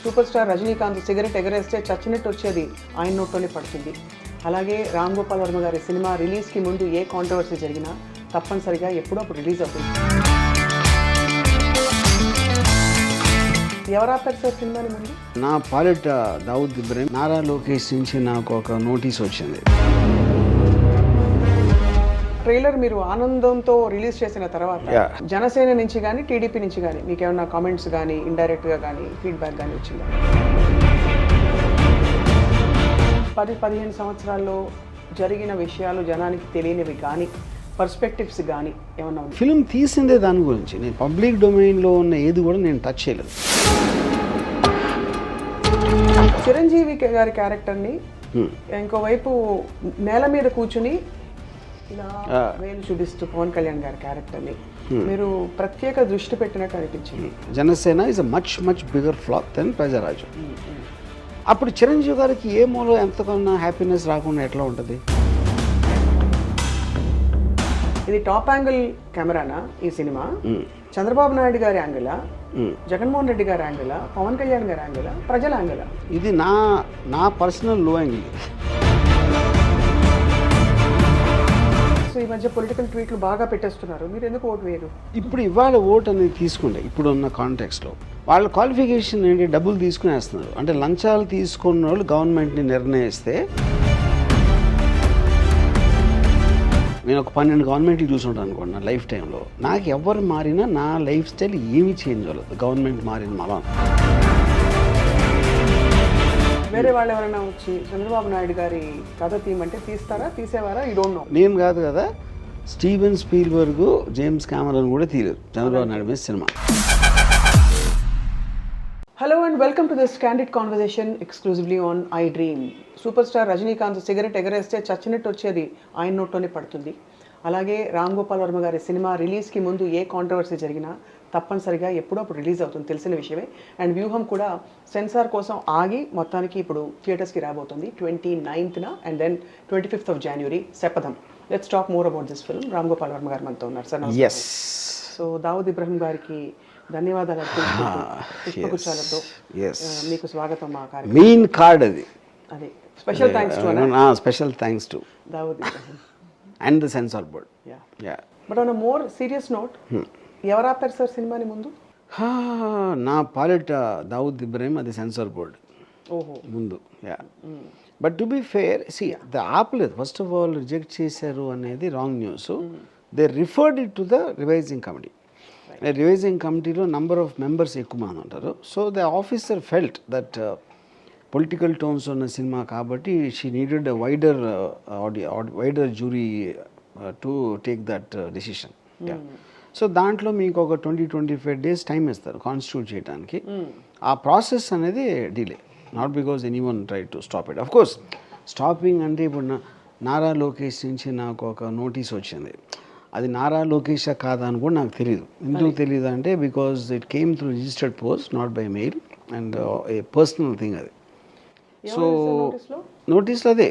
Super star Rajinikanth cigarette ఎగరేస్తే చచ్చినట్టు వచ్చేది ఆయన నోట్లోనే పడుతుంది. అలాగే రామ్ గోపాల్ వర్మ గారి సినిమా రిలీజ్కి ముందు ఏ కాంట్రవర్సీ జరిగినా తప్పనిసరిగా ఎప్పుడో అప్పుడు రిలీజ్ అవుతుంది. ఎవరు ఆపారు సార్ సినిమాని ముందు? నా పాలిట దావుద్ ఇబ్రహీం, నారా లోకేష్ నుంచి నాకు ఒక నోటీస్ వచ్చింది. ట్రైలర్ మీరు ఆనందంతో రిలీజ్ చేసిన తర్వాత జనసేన నుంచి కానీ టీడీపీ నుంచి కానీ మీకు ఏమైనా కామెంట్స్ కానీ ఇండైరెక్ట్గా కానీ ఫీడ్బ్యాక్ కానీ వచ్చిందా? 10-15 సంవత్సరాల్లో జరిగిన విషయాలు జనానికి తెలియనివి కానీ పర్స్పెక్టివ్స్ కానీ ఏమన్నా ఉంది? ఫిల్మ్ తీసిందే దాని గురించి. నేను పబ్లిక్ డొమైన్లో ఉన్న ఏది కూడా నేను టచ్ చేయలేదు. చిరంజీవి గారి క్యారెక్టర్ని ఇంకోవైపు నేల మీద కూర్చుని ఇలా వేలు చూపిస్తూ పవన్ కళ్యాణ్ గారి క్యారెక్టర్ని మీరు ప్రత్యేక దృష్టి పెట్టినట్టు అనిపించింది. Janasena is a much bigger flop than ప్రజారాజు. అప్పుడు చిరంజీవి గారికి ఏ మూలో ఎంతకన్నా హ్యాపీనెస్ రాకుండా ఎట్లా ఉంటుంది? ఇది టాప్ యాంగిల్ కెమెరానా ఈ సినిమా? చంద్రబాబు నాయుడు గారి యాంగిలా, జగన్మోహన్ రెడ్డి గారి యాంగిలా, పవన్ కళ్యాణ్ గారి యాంగిలా, ప్రజల యాంగిలా? ఇది నా పర్సనల్ లో యాంగిల్. సో ఈ మధ్య పొలిటికల్ ట్వీట్లు బాగా పెట్టేస్తున్నారు, మీరు ఎందుకు ఓటు వేయరు? ఇప్పుడు ఇవాళ ఓటు అనేది తీసుకుంటే ఇప్పుడున్న కాంటెక్స్లో వాళ్ళ క్వాలిఫికేషన్ ఏంటి? డబ్బులు తీసుకునేస్తున్నారు. అంటే లంచాలు తీసుకున్న వాళ్ళు గవర్నమెంట్ని నిర్ణయిస్తే, నేను ఒక 12 గవర్నమెంట్లు చూసుంటాను అనుకోండి నా లైఫ్ టైంలో. నాకు ఎవరు మారినా నా లైఫ్ స్టైల్ ఏమీ చేంజ్ అవ్వలేదు. గవర్నమెంట్ మారిన మళ్ళా వేరే వాళ్ళు ఎవరైనా వచ్చి చంద్రబాబు నాయుడు గారి కథ తీయమంటే తీస్తారా, తీసేవారా? ఈ డోంట్ నో. నేను కాదు కదా, స్టీవెన్ స్పీల్బర్గ్, జేమ్స్ కెమెరాన్ కూడా తీయలేదు చంద్రబాబు నాయుడు మీద సినిమా. Hello and welcome to this candid conversation exclusively on iDream. Super star Rajinikanth cigarette ఎగరేస్తే చచ్చినట్టు వచ్చేది ఆయన నోట్లోనే పడుతుంది. అలాగే రామ్ గోపాల్ వర్మ గారి సినిమా రిలీజ్కి ముందు ఏ కాంట్రవర్సీ జరిగినా తప్పనిసరిగా ఎప్పుడో అప్పుడు రిలీజ్ అవుతుంది, తెలిసిన విషయమే. అండ్ వ్యూహం కూడా సెన్సార్ కోసం ఆగి మొత్తానికి ఇప్పుడు థియేటర్స్కి రాబోతుంది 29th and then 25th of January Shapatham. Let's talk more about this film. Ram Gopal Varma garu మనతో ఉన్నారు sir. Yes. So Dawood Ibrahim గారికి ధన్యవాదాలు పుష్పగుచ్చాలతో మీకు స్వాగతం. మా కార్యక్రమం మెయిన్ కార్డ్ అది. అదే special thanks to special thanks to Dawood Ibrahim and the censor board. But on a more serious note, ఎవరు ఆపారు సార్ సినిమాని ముందు? నా పాలిట దావుద్ ఇబ్రహీం, అది సెన్సార్ బోర్డ్ ముందు. బట్ టు బి ఫేర్, ఆపలేదు. ఫస్ట్ ఆఫ్ ఆల్ రిజెక్ట్ చేశారు అనేది wrong news. They referred it to the revising committee. Revising కమిటీలో నంబర్ ఆఫ్ మెంబర్స్ ఎక్కువ మంది ఉంటారు. So the officer felt that political tones ఉన్న సినిమా కాబట్టి she needed a wider jury to take that decision. So దాంట్లో మీకు ఒక 20-25 days time ఇస్తారు కాన్స్టిట్యూట్ చేయడానికి. ఆ ప్రాసెస్ అనేది delay, not because any one try to stop it. Of course stopping అంటే ఇప్పుడు నారా లోకేష్ నుంచి నాకు ఒక నోటీస్ వచ్చింది. అది నారా లోకేషా కాదా అని కూడా నాకు తెలియదు. ఎందుకు తెలియదు అంటే because it came through registered post, not by mail, and A personal thing అది. సో నోటీస్లో అదే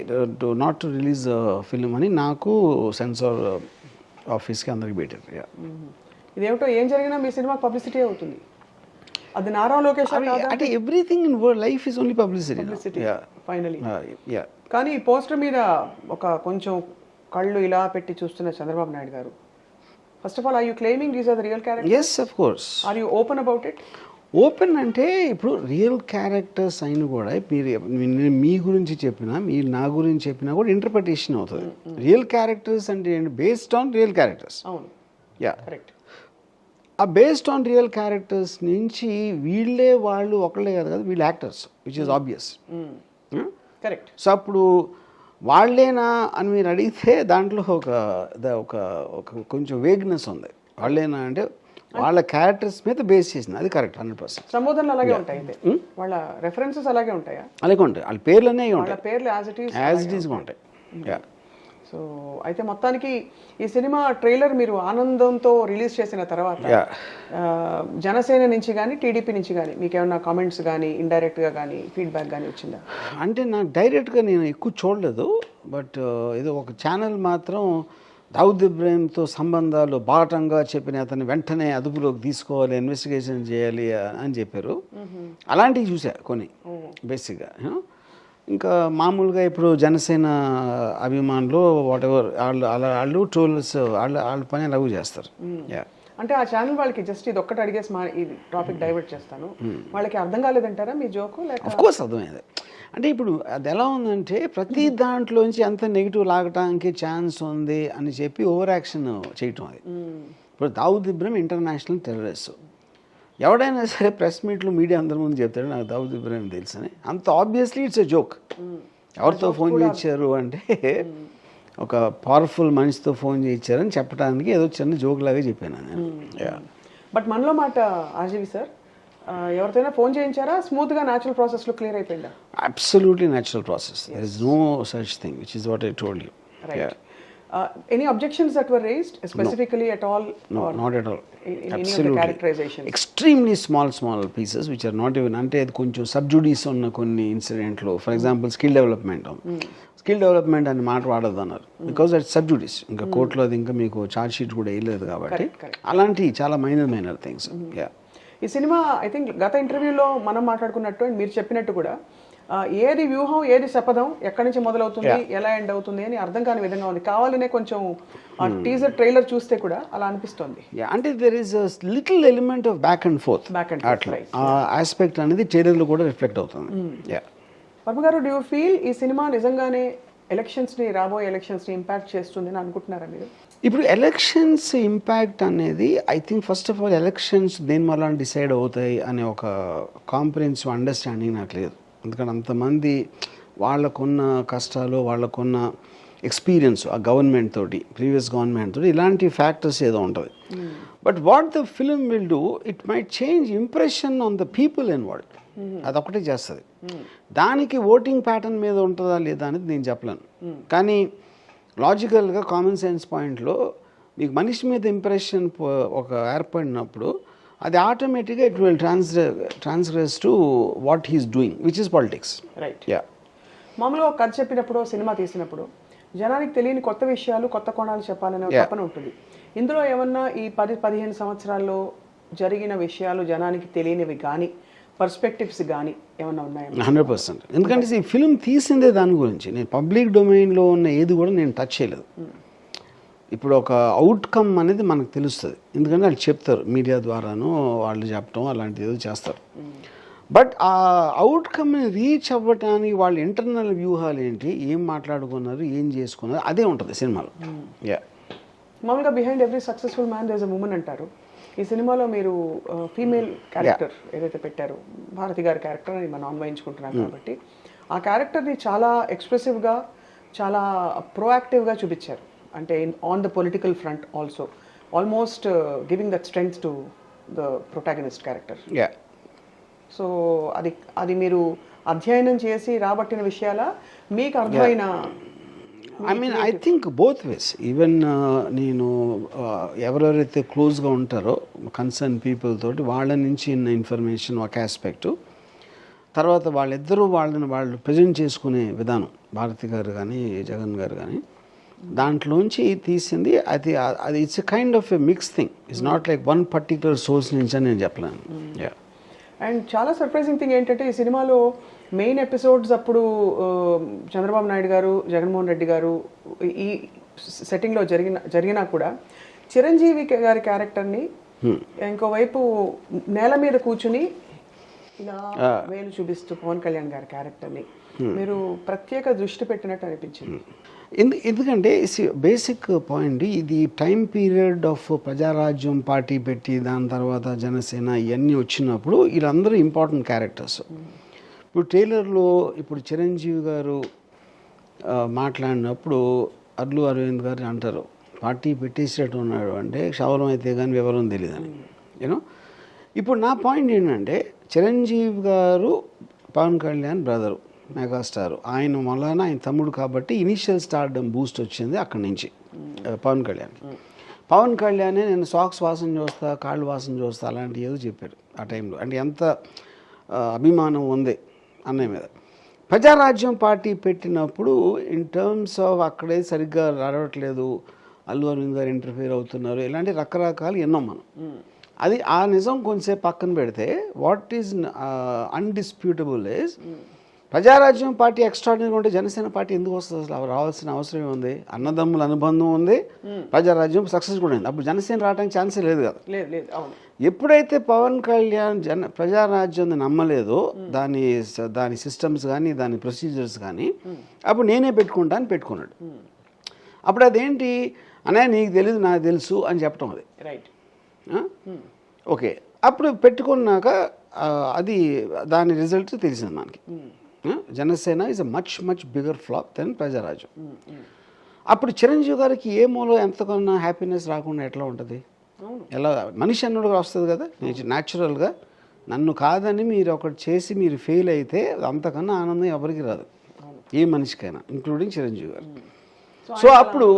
నాట్ టు రిలీజ్ ఫిల్మ్ అని నాకు సెన్సార్ ఆఫీస్కి అందరికి పెట్టారు. ఇదేమిటో ఏం జరిగినా మీ సినిమా పబ్లిసిటీ అవుతుంది. అది నారా లోకేష్ అంటే everything in life is only publicity finally. కానీ ఈ పోస్టర్ మీద ఒక కొంచెం కళ్ళు ఇలా పెట్టి చూస్తున్న Chandrababu Naidu garu, first of all are you claiming these are the real characters? Yes, of course. Are you open about it? Open అంటే ఇప్పుడు రియల్ క్యారెక్టర్స్ అయిన కూడా మీరు మీ గురించి చెప్పినా, మీరు నా గురించి చెప్పినా కూడా ఇంటర్ప్రిటేషన్ అవుతుంది. రియల్ క్యారెక్టర్స్ అంటే బేస్డ్ ఆన్ రియల్ క్యారెక్టర్స్. అవును, యా, కరెక్ట్. ఆ బేస్డ్ ఆన్ రియల్ క్యారెక్టర్స్ నుంచి వీళ్ళే వాళ్ళు ఒకళ్ళే కదా, వీళ్ళు actors, which is obvious. Correct. So అప్పుడు వాళ్ళేనా అని మీరు అడిగితే దాంట్లో ఒక కొంచెం వేగ్నెస్ ఉంది. వాళ్ళేనా అంటే వాళ్ళ క్యారెక్టర్స్ మీద బేస్ చేసింది, అది కరెక్ట్ 100%. సంబోధనలు అలాగే ఉంటాయి, వాళ్ళ రెఫరెన్సెస్ అలాగే ఉంటాయా? అలాగే ఉంటాయి, వాళ్ళ పేర్లు అనేవి ఉంటాయి, పేర్లు యాజ్ ఇట్ ఈస్గా ఉంటాయి. సో అయితే మొత్తానికి ఈ సినిమా ట్రైలర్ మీరు ఆనందంతో రిలీజ్ చేసిన తర్వాత జనసేన నుంచి కానీ టీడీపీ నుంచి కానీ మీకు ఏమైనా కామెంట్స్ కానీ ఇండైరెక్ట్గా కానీ ఫీడ్బ్యాక్ కానీ వచ్చిందా? అంటే నాకు డైరెక్ట్గా నేను ఎక్కువ చూడలేదు, బట్ ఏదో ఒక ఛానల్ మాత్రం దావుద్ ఇబ్రాహీంతో సంబంధాలు బాటంగా చెప్పిన అతన్ని వెంటనే అదుపులోకి తీసుకోవాలి, ఇన్వెస్టిగేషన్ చేయాలి అని చెప్పారు. అలాంటివి చూసా కొన్ని బేసిక్గా. ఇంకా మామూలుగా ఇప్పుడు జనసేన అభిమానులు వాట్ ఎవర్ వాళ్ళు ట్రోల్స్ వాళ్ళ పని అలాగూ చేస్తారు. అంటే ఆ ఛానల్ వాళ్ళకి జస్ట్ ఇది ఒక్కటి అడిగేసి ఈ టాపిక్ డైవర్ట్ చేస్తాను, వాళ్ళకి అర్థం కాలేదంటారా మీ జోకు? ఆఫ్ కోర్స్ అర్థమైంది. అంటే ఇప్పుడు అది ఎలా ఉందంటే ప్రతి దాంట్లోంచి ఎంత నెగిటివ్ లాగటానికి ఛాన్స్ ఉంది అని చెప్పి ఓవర్ యాక్షన్ చేయటం. అది ఇప్పుడు దావుద్ ఇబ్రాహీం ఇంటర్నేషనల్ టెర్రరిస్ట్. ఎవడైనా సరే ప్రెస్ మీట్లు మీడియా అందరి ముందు చెప్తాడు నాకు దావుద్ ఇబ్రాహీం తెలుసని. అంత ఆబ్వియస్లీ ఇట్స్ ఎ జోక్. ఎవరితో ఫోన్ చేయించారు అంటే ఒక పవర్ఫుల్ మనిషితో ఫోన్ చేయించారని చెప్పడానికి ఏదో చిన్న జోక్ లాగా చెప్పాను నేను. బట్ మనలో మాట ఆర్జీవి సార్, ఎవరితోనైనా ఫోన్ చేయించారా? స్మూత్గా న్యాచురల్ ప్రాసెస్లో క్లియర్ అయిపోయిందా? Absolutely natural process. There is no such thing which is what I told you. Any objections that were raised specifically at all? No, not at all. In Absolutely. any of the characterizations? Extremely small pieces which are not even, అంటే అది కొంచెం sub judice ఉన్న కొన్ని ఇన్సిడెంట్లో, for example skill development అని మాట వాడద్దు అన్నారు. Because అది sub judice, ఇంకా కోర్టులో అది ఇంకా మీకు ఛార్జ్ షీట్ కూడా వేయలేదు కాబట్టి అలాంటి చాలా మైనర్ థింగ్స్. ఈ సినిమా ఐ థింక్ గత ఇంటర్వ్యూలో మనం మాట్లాడుకున్నట్టు అండ్ మీరు చెప్పినట్టు కూడా ఏది వ్యూహం ఏది శపథం, ఎక్కడి నుంచి మొదలవుతుంది ఎలా ఎండ్ అవుతుంది అని అర్థం కాని విధంగా ఉంది. కావాలనే కొంచెం టీజర్ ట్రైలర్ చూస్తే కూడా అలా అనిపిస్తుంది. అంటే there is little element of back and fourth అట్లా ఆ ఆస్పెక్ట్ అనేది ట్రైలర్లో కూడా రిఫ్లెక్ట్ అవుతుంది. వర్మ గారు, డూ యూ ఫీల్ ఈ సినిమా నిజంగానే రాబోయే ఎలక్షన్స్ని ఇంపాక్ట్ చేస్తుంది అని అనుకుంటున్నారా మీరు? ఇప్పుడు ఎలక్షన్స్ ఇంపాక్ట్ అనేది I think first of all elections దేని వల్ల డిసైడ్ అవుతాయి అనే ఒక కాంప్రిహెన్సివ్ అండర్స్టాండింగ్ నాకు లేదు. ఎందుకంటే అంతమంది వాళ్ళకున్న కష్టాలు, వాళ్ళకున్న ఎక్స్పీరియన్స్ ఆ గవర్నమెంట్ తోటి, ప్రీవియస్ గవర్నమెంట్ తోటి ఇలాంటి ఫ్యాక్టర్స్ ఏదో ఉంటుంది. But what the film will do, it might change impression on the people involved. అదొకటే చేస్తుంది. దానికి ఓటింగ్ ప్యాటర్న్ మీద ఉంటుందా లేదా అనేది నేను చెప్పలేను. కానీ లాజికల్గా కామన్ సెన్స్ పాయింట్లో మీకు మనిషి మీద ఇంప్రెషన్ ఒక ఏర్పడినప్పుడు అది ఆటోమేటిక్గా it will ట్రాన్స్గ్రెస్ to what he's doing which is politics. Right. మామూలుగా ఒక కథ చెప్పినప్పుడు, సినిమా తీసినప్పుడు జనానికి తెలియని కొత్త విషయాలు, కొత్త కోణాలు చెప్పాలనే తపన ఉంటుంది. ఇందులో ఏమన్నా ఈ 10-15 సంవత్సరాల్లో జరిగిన విషయాలు జనానికి తెలియనివి కానీ పర్స్పెక్టివ్స్ కానీ ఏమన్నా ఉన్నాయా? 100%. ఎందుకంటే ఈ ఫిల్మ్ తీసిందే దాని గురించి. నేను పబ్లిక్ డొమైన్లో ఉన్న ఏది కూడా నేను టచ్ చేయలేదు. ఇప్పుడు ఒక అవుట్కమ్ అనేది మనకు తెలుస్తుంది, ఎందుకంటే వాళ్ళు చెప్తారు మీడియా ద్వారాను, వాళ్ళు చెప్పడం అలాంటిది ఏదో చేస్తారు. బట్ ఆ అవుట్కమ్ని రీచ్ అవ్వటానికి వాళ్ళ ఇంటర్నల్ వ్యూహాలు ఏంటి, ఏం మాట్లాడుకున్నారు, ఏం చేసుకున్నారు, అదే ఉంటుంది సినిమాలో. మామూలుగా behind every successful man there is a woman అంటారు. ఈ సినిమాలో మీరు ఫీమేల్ క్యారెక్టర్ ఏదైతే పెట్టారో, భారతి గారి క్యారెక్టర్ అని మనం అన్వయించుకుంటున్నాం కాబట్టి ఆ క్యారెక్టర్ని చాలా ఎక్స్ప్రెసివ్గా, చాలా ప్రోయాక్టివ్గా చూపించారు. అంటే on the political front also almost giving that strength to the protagonist character. So అది మీరు అధ్యయనం చేసి రాబట్టిన విషయాల మీకు అర్థమైన? I think both ways. Even నేను ఎవరెవరైతే క్లోజ్గా ఉంటారో కన్సర్న్ పీపుల్ తోటి వాళ్ళ నుంచి ఉన్న ఇన్ఫర్మేషన్ ఒక ఆస్పెక్టు, తర్వాత వాళ్ళు ప్రజెంట్ చేసుకునే విధానం, భారతి గారు కానీ జగన్ గారు కానీ, దాంట్లోంచి తీసింది అది it's a kind of a mix thing. It's not like one particular source నుంచి అని నేను చెప్పలేను. అండ్ చాలా సర్ప్రైజింగ్ థింగ్ ఏంటంటే ఈ సినిమాలో మెయిన్ ఎపిసోడ్స్ అప్పుడు చంద్రబాబు నాయుడు గారు, జగన్మోహన్ రెడ్డి గారు ఈ సెట్టింగ్లో జరిగినా కూడా చిరంజీవి గారి క్యారెక్టర్ని ఇంకోవైపు నేల మీద కూర్చుని ఇలా వేలు చూపిస్తూ పవన్ కళ్యాణ్ గారి క్యారెక్టర్ని మీరు ప్రత్యేక దృష్టి పెట్టినట్టు అనిపించింది. ఎందుకంటే బేసిక్ పాయింట్ ఇది time period of Prajarajyam party పెట్టి దాని తర్వాత జనసేన ఇవన్నీ వచ్చినప్పుడు వీళ్ళందరూ ఇంపార్టెంట్ క్యారెక్టర్స్. ఇప్పుడు ట్రైలర్లో ఇప్పుడు చిరంజీవి గారు మాట్లాడినప్పుడు అల్లు అరవింద్ గారు అంటారు పార్టీ పెట్టేసేటట్టు ఉన్నాడు అంటే క్షవరం అయితే కానీ వివరం తెలియదని. యూనో ఇప్పుడు నా పాయింట్ ఏంటంటే చిరంజీవి గారు పవన్ కళ్యాణ్ బ్రదరు, మెగాస్టార్, ఆయన వలన ఆయన తమ్ముడు కాబట్టి ఇనీషియల్ స్టార్డమ్ బూస్ట్ వచ్చింది అక్కడి నుంచి పవన్ కళ్యాణ్ నేను సాక్స్ వాసన చూస్తా, కాళ్ళు వాసన చూస్తా అలాంటి ఏదో చెప్పాడు ఆ టైంలో. అంటే ఎంత అభిమానం ఉంది అన్నయ్య మీద. ప్రజారాజ్యం పార్టీ పెట్టినప్పుడు ఇన్ టర్మ్స్ ఆఫ్ అక్కడే సరిగ్గా నడవట్లేదు, అల్లు అరవింద్ గారు ఇంటర్ఫియర్ అవుతున్నారు, ఇలాంటి రకరకాలు ఎన్నో మనం. అది ఆ నిజం కొంచెంసేపు పక్కన పెడితే what is undisputable is Prajarajyam party extraordinary ఉంటే జనసేన పార్టీ ఎందుకు వస్తుంది? అసలు రావాల్సిన అవసరం ఏముంది? అన్నదమ్ముల అనుబంధం ఉంది, ప్రజారాజ్యం సక్సెస్ కూడా ఉంది. అప్పుడు జనసేన రావడానికి ఛాన్సే లేదు కదా. ఎప్పుడైతే పవన్ కళ్యాణ్ ప్రజారాజ్యం నమ్మలేదో, దాని సిస్టమ్స్ కానీ దాని ప్రొసీజర్స్ కానీ, అప్పుడు నేనే పెట్టుకున్నాడు. అప్పుడు అదేంటి అన్నయ్య నీకు తెలీదు నాకు తెలుసు అని చెప్పటం. అది రైట్. ఓకే, అప్పుడు పెట్టుకున్నాక అది దాని రిజల్ట్ తెలిసింది మనకి. Janasena is a much bigger flop then Prajarajyam. అప్పుడు చిరంజీవి గారికి ఏ మూలో ఎంతకన్నా హ్యాపీనెస్ రాకుండా ఎట్లా ఉంటుంది? ఎలా మనిషి అన్నోడు వస్తుంది కదా న్యాచురల్గా. నన్ను కాదని మీరు ఒకటి చేసి మీరు ఫెయిల్ అయితే అంతకన్నా ఆనందం ఎవరికి రాదు, ఏ మనిషికైనా, ఇంక్లూడింగ్ చిరంజీవి గారు. సో అప్పుడు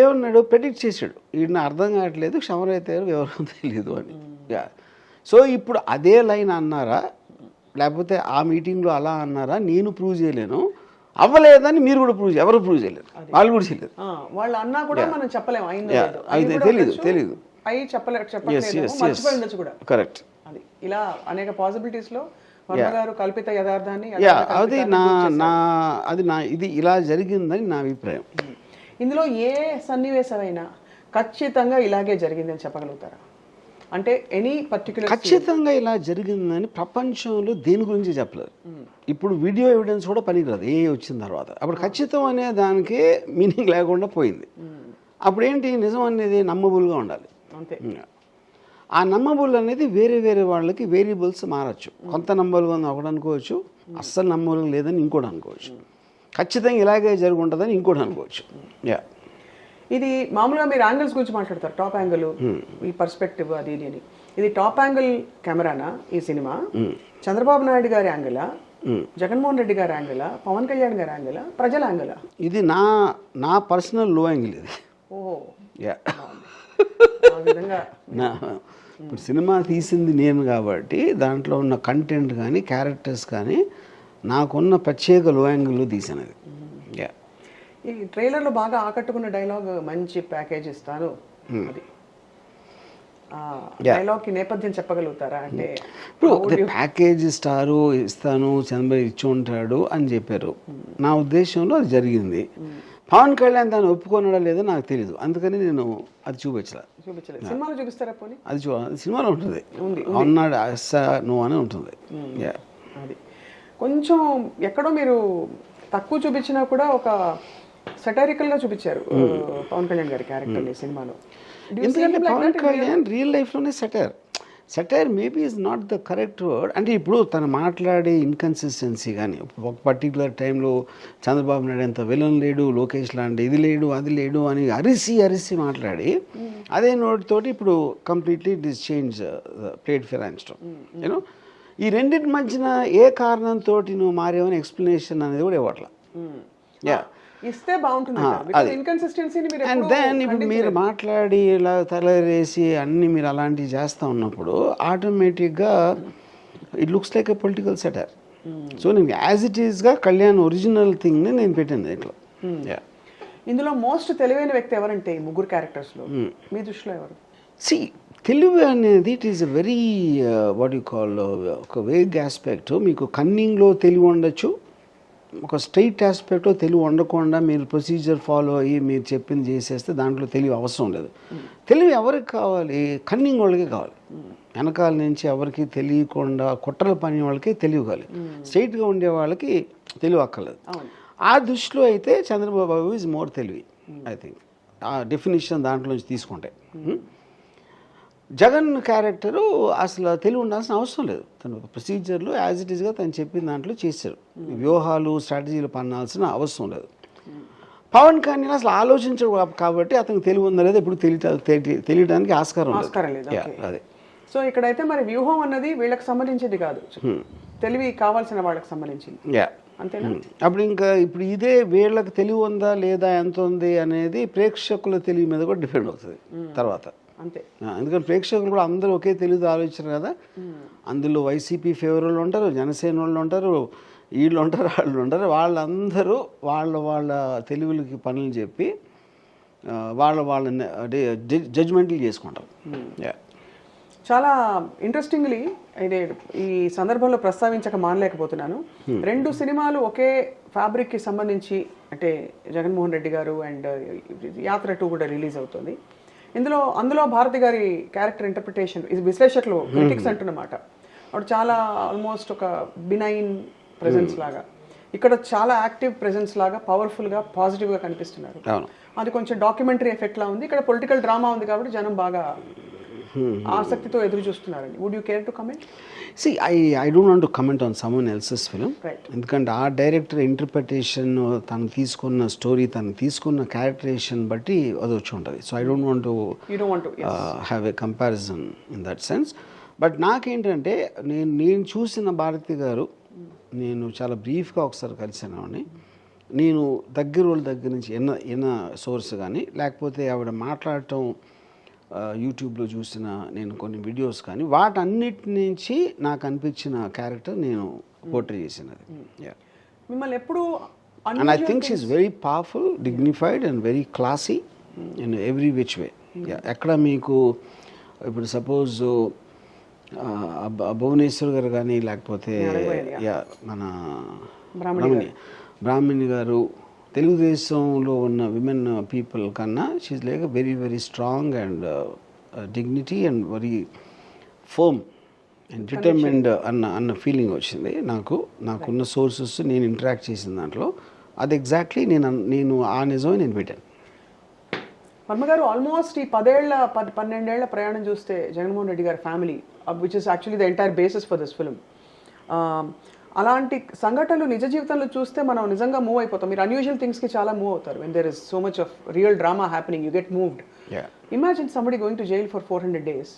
ఏమన్నాడు, ప్రెడిక్ట్ చేశాడు, వీడిని అర్థం కావట్లేదు, క్షమరైతే ఎవరో తెలియదు అని. సో ఇప్పుడు అదే లైన్ అన్నారా, లేకపోతే ఆ మీటింగ్లో అలా అన్నారా, నేను ప్రూవ్ చేయలేను, అవ్వలేదని మీరు కూడా ఎవరు ప్రూవ్ చేయలేరు, వాళ్ళు కూడా చేయలేరు. వాళ్ళు అన్నా కూడా మనం చెప్పలేము, తెలీదు. కరెక్ట్. అది ఇలా అనేక పాసిబిలిటీస్ లో గారు కల్పిత యథార్థాన్ని ఇది ఇలా జరిగిందని నా అభిప్రాయం. ఇందులో ఏ సన్నివేశమైనా ఖచ్చితంగా ఇలాగే జరిగిందని చెప్పగలుగుతారా? అంటే ఎనీ పర్టికులర్ ఖచ్చితంగా ఇలా జరిగిందని ప్రపంచంలో దేని గురించి చెప్పలేదు. ఇప్పుడు వీడియో ఎవిడెన్స్ కూడా పనికిరాదు ఏ వచ్చిన తర్వాత. అప్పుడు ఖచ్చితం అనే దానికే మీనింగ్ లేకుండా పోయింది. అప్పుడు ఏంటి, నిజం అనేది నమ్మబుల్గా ఉండాలి. అంతే. ఆ నమ్మబుల్ అనేది వేరే వాళ్ళకి వేరియబుల్స్ మారచ్చు. కొంత నమ్మబుల్గా ఉంది ఒకటి అనుకోవచ్చు, అస్సలు నమ్మబుల్గా లేదని ఇంకోటి అనుకోవచ్చు, ఖచ్చితంగా ఇలాగే జరుగుంటుందని ఇంకోటి అనుకోవచ్చు. ఇది మామూలుగా మీరు యాంగిల్స్ గురించి మాట్లాడతారు, టాప్ యాంగిల్, ఈ పర్స్పెక్టివ్, అది అని. ఇది టాప్ యాంగిల్ కెమెరానా ఈ సినిమా? చంద్రబాబు నాయుడు గారి యాంగిలా, జగన్మోహన్ రెడ్డి గారి యాంగిలా, పవన్ కళ్యాణ్ గారి యాంగిలా, ప్రజల యాంగిలా? ఇది నా పర్సనల్ లో యాంగిల్ ఇది. ఓహో. ఇప్పుడు సినిమా తీసింది నేను కాబట్టి దాంట్లో ఉన్న కంటెంట్ కానీ క్యారెక్టర్స్ కానీ నాకున్న ప్రత్యేక లో యాంగిల్లో తీసాను అది. ఈ ట్రైలర్లో బాగా ఆకట్టుకున్న డైలాగ్, మంచి ప్యాకేజ్ ఇస్తాను, అది డైలాగ్కి నేపథ్యం చెప్పగలుగుతారా? అంటే ఇప్పుడు ప్యాకేజ్ స్టారు ఇస్తాను, చంద్రబాబు ఇచ్చి ఉంటాడు అని చెప్పారు. నా ఉద్దేశంలో అది జరిగింది. పవన్ కళ్యాణ్ దాన్ని ఒప్పుకున్నాడా లేదో నాకు తెలియదు, అందుకని నేను అది చూపించలేదు. సినిమాలో చూపిస్తారా? పోనీ అది సినిమాలో ఉంటుంది, అన్నాడు అస్సా నువ్వు అని ఉంటుంది. అది కొంచెం ఎక్కడో మీరు తక్కువ చూపించినా కూడా ఒక సెటైరికల్ గా చూపించారు పవన్ కళ్యాణ్ గారి క్యారెక్టర్ని సినిమాలో. ఎందుకంటే పవన్ కళ్యాణ్ రియల్ లైఫ్లోనే satire maybe is not the correct word. అంటే ఇప్పుడు తను మాట్లాడే ఇన్కన్సిస్టెన్సీ కానీ, ఒక పర్టికులర్ టైంలో చంద్రబాబు నాయుడు ఎంత విలన్ లేడు, లోకేష్ లాంటి ఇది లేడు అది లేడు అని అరిసి మాట్లాడి అదే నోటితోటి ఇప్పుడు కంప్లీట్లీ డిస్ చేంజ్ ప్లేట్ ఫిరాన్స్టం. యూనో ఈ రెండింటి మధ్యన ఏ కారణంతో నువ్వు మారేవని ఎక్స్ప్లెనేషన్ అనేది కూడా ఇవ్వట్లా. ఇస్తే బాగుంటుంది. అండ్ దెన్ ఇప్పుడు మీరు మాట్లాడి ఇలా తలరేసి అన్ని మీరు అలాంటివి చేస్తూ ఉన్నప్పుడు ఆటోమేటిక్గా it looks like a political satire. So నేను యాజ్ ఇట్ ఈస్గా కళ్యాణ్ ఒరిజినల్ థింగ్ని నేను పెట్టాను దీంట్లో. ఇందులో మోస్ట్ తెలివైన వ్యక్తి ఎవరంటే ఈ ముగ్గురు క్యారెక్టర్స్లో మీ దృష్టిలో ఎవరు? తెలివి అనేది it is a very what you call ఒక వేగ్ ఆస్పెక్ట్. మీకు కన్నింగ్లో తెలివి ఉండొచ్చు, ఒక స్ట్రైట్ ఆస్పెక్ట్లో తెలివి ఉండకుండా మీరు ప్రొసీజర్ ఫాలో అయ్యి మీరు చెప్పింది చేసేస్తే దాంట్లో తెలివి అవసరం లేదు. తెలివి ఎవరికి కావాలి? కన్నింగ్ వాళ్ళకి కావాలి. వెనకాల నుంచి ఎవరికి తెలియకుండా కుట్రల పని వాళ్ళకి తెలివి కావాలి. స్ట్రైట్గా ఉండే వాళ్ళకి తెలివి అక్కర్లేదు. ఆ దృష్టిలో అయితే చంద్రబాబు ఈజ్ మోర్ తెలివి, ఐ థింక్, ఆ డెఫినేషన్ దాంట్లోంచి తీసుకుంటే. జగన్ క్యారెక్టరు అసలు తెలివి ఉండాల్సిన అవసరం లేదు. తను ప్రొసీజర్లు యాజ్ ఇట్ ఈస్గా తను చెప్పిన దాంట్లో చేశారు. వ్యూహాలు స్ట్రాటజీలు పన్నాల్సిన అవసరం లేదు. పవన్ కళ్యాణ్ అసలు ఆలోచించడు కాబట్టి అతనికి తెలివి ఉందా లేదా ఇప్పుడు తెలియడానికి ఆస్కారం లేదు. అదే. సో ఇక్కడైతే మరి వ్యూహం అన్నది వీళ్ళకి సంబంధించింది కాదు, తెలివి కావాల్సిన వాళ్ళకి సంబంధించింది. అంతేనా? అప్పుడు ఇంకా ఇప్పుడు ఇదే వీళ్ళకి తెలివి ఉందా లేదా ఎంత ఉంది అనేది ప్రేక్షకుల తెలివి మీద కూడా డిపెండ్ అవుతుంది తర్వాత. అంతే. ఎందుకంటే ప్రేక్షకులు కూడా అందరూ ఒకే తెలివితో ఆలోచించారు కదా. అందులో వైసీపీ ఫేవర్ వాళ్ళు ఉంటారు, జనసేన వాళ్ళు ఉంటారు, వీళ్ళు ఉంటారు, వాళ్ళు ఉంటారు. వాళ్ళందరూ వాళ్ళ తెలివిలకి పనులు చెప్పి వాళ్ళని జడ్జ్మెంట్లు చేసుకుంటారు. చాలా ఇంట్రెస్టింగ్లీ ఇదే ఈ సందర్భంలో ప్రస్తావించక మానలేకపోతున్నాను. 2 సినిమాలు ఒకే ఫ్యాబ్రిక్కి సంబంధించి, అంటే జగన్మోహన్ రెడ్డి గారు అండ్ యాత్ర 2 కూడా రిలీజ్ అవుతుంది. అందులో భారతి గారి క్యారెక్టర్ ఇంటర్ప్రిటేషన్, ఇది విశ్లేషకులు క్రిటిక్స్ అంటున్నమాట, అప్పుడు చాలా ఆల్మోస్ట్ ఒక బినైన్ ప్రెజెన్స్ లాగా, ఇక్కడ చాలా యాక్టివ్ ప్రెజెన్స్ లాగా, పవర్ఫుల్గా, పాజిటివ్గా కనిపిస్తున్నారు. అది కొంచెం డాక్యుమెంటరీ ఎఫెక్ట్ లా ఉంది. ఇక్కడ పొలిటికల్ డ్రామా ఉంది కాబట్టి జనం బాగా ఆసక్తితో ఎదురు చూస్తున్నారండి. Would you care to comment? See, I don't want to comment on someone else's film. Right. ఎందుకంటే ఆ డైరెక్టర్ ఇంటర్ప్రిటేషన్, తను తీసుకున్న స్టోరీ, తను తీసుకున్న క్యారెక్టరేషన్ బట్టి అది వచ్చి ఉంటుంది. So I don't want to have a comparison in that sense. But నాకేంటంటే నేను చూసిన భారతి గారు, నేను చాలా బ్రీఫ్గా ఒకసారి కలిసాను ఆవిడని. నేను వాళ్ళ దగ్గర నుంచి ఎన్న సోర్స్ కానీ, లేకపోతే ఆవిడ మాట్లాడటం యూట్యూబ్లో చూసిన నేను కొన్ని వీడియోస్ కానీ, వాటన్నిటి నుంచి నాకు అనిపించిన క్యారెక్టర్ నేను పోర్ట్రే చేసినది. మిమ్మల్ని ఎప్పుడు and I think she's very powerful, dignified and very classy in every which way. ఎక్కడ మీకు ఇప్పుడు సపోజ్ భువనేశ్వర్ గారు కానీ, లేకపోతే మన బ్రాహ్మణి గారు, తెలుగుదేశంలో ఉన్న విమెన్ పీపుల్ కన్నా she like very very strong and dignity and very firm and determined అన్న ఫీలింగ్ వచ్చింది నాకున్న సోర్సెస్, నేను ఇంటరాక్ట్ చేసిన దాంట్లో. అది ఎగ్జాక్ట్లీ నేను ఆ నిజమే నేను పెట్టాను. వర్మ గారు, ఆల్మోస్ట్ ఈ 12 ఏళ్ల ప్రయాణం చూస్తే జగన్మోహన్ రెడ్డి గారి family, which is actually the entire basis for this film, అలాంటి సంఘటనలు నిజ జీవితంలో చూస్తే మనం నిజంగా మూవ్ అయిపోతాం. మీరు అన్యూజువల్ థింగ్స్కి చాలా మూవ్ అవుతారు. When there is so much of real drama happening, you get moved. Imagine somebody going to jail for 400 days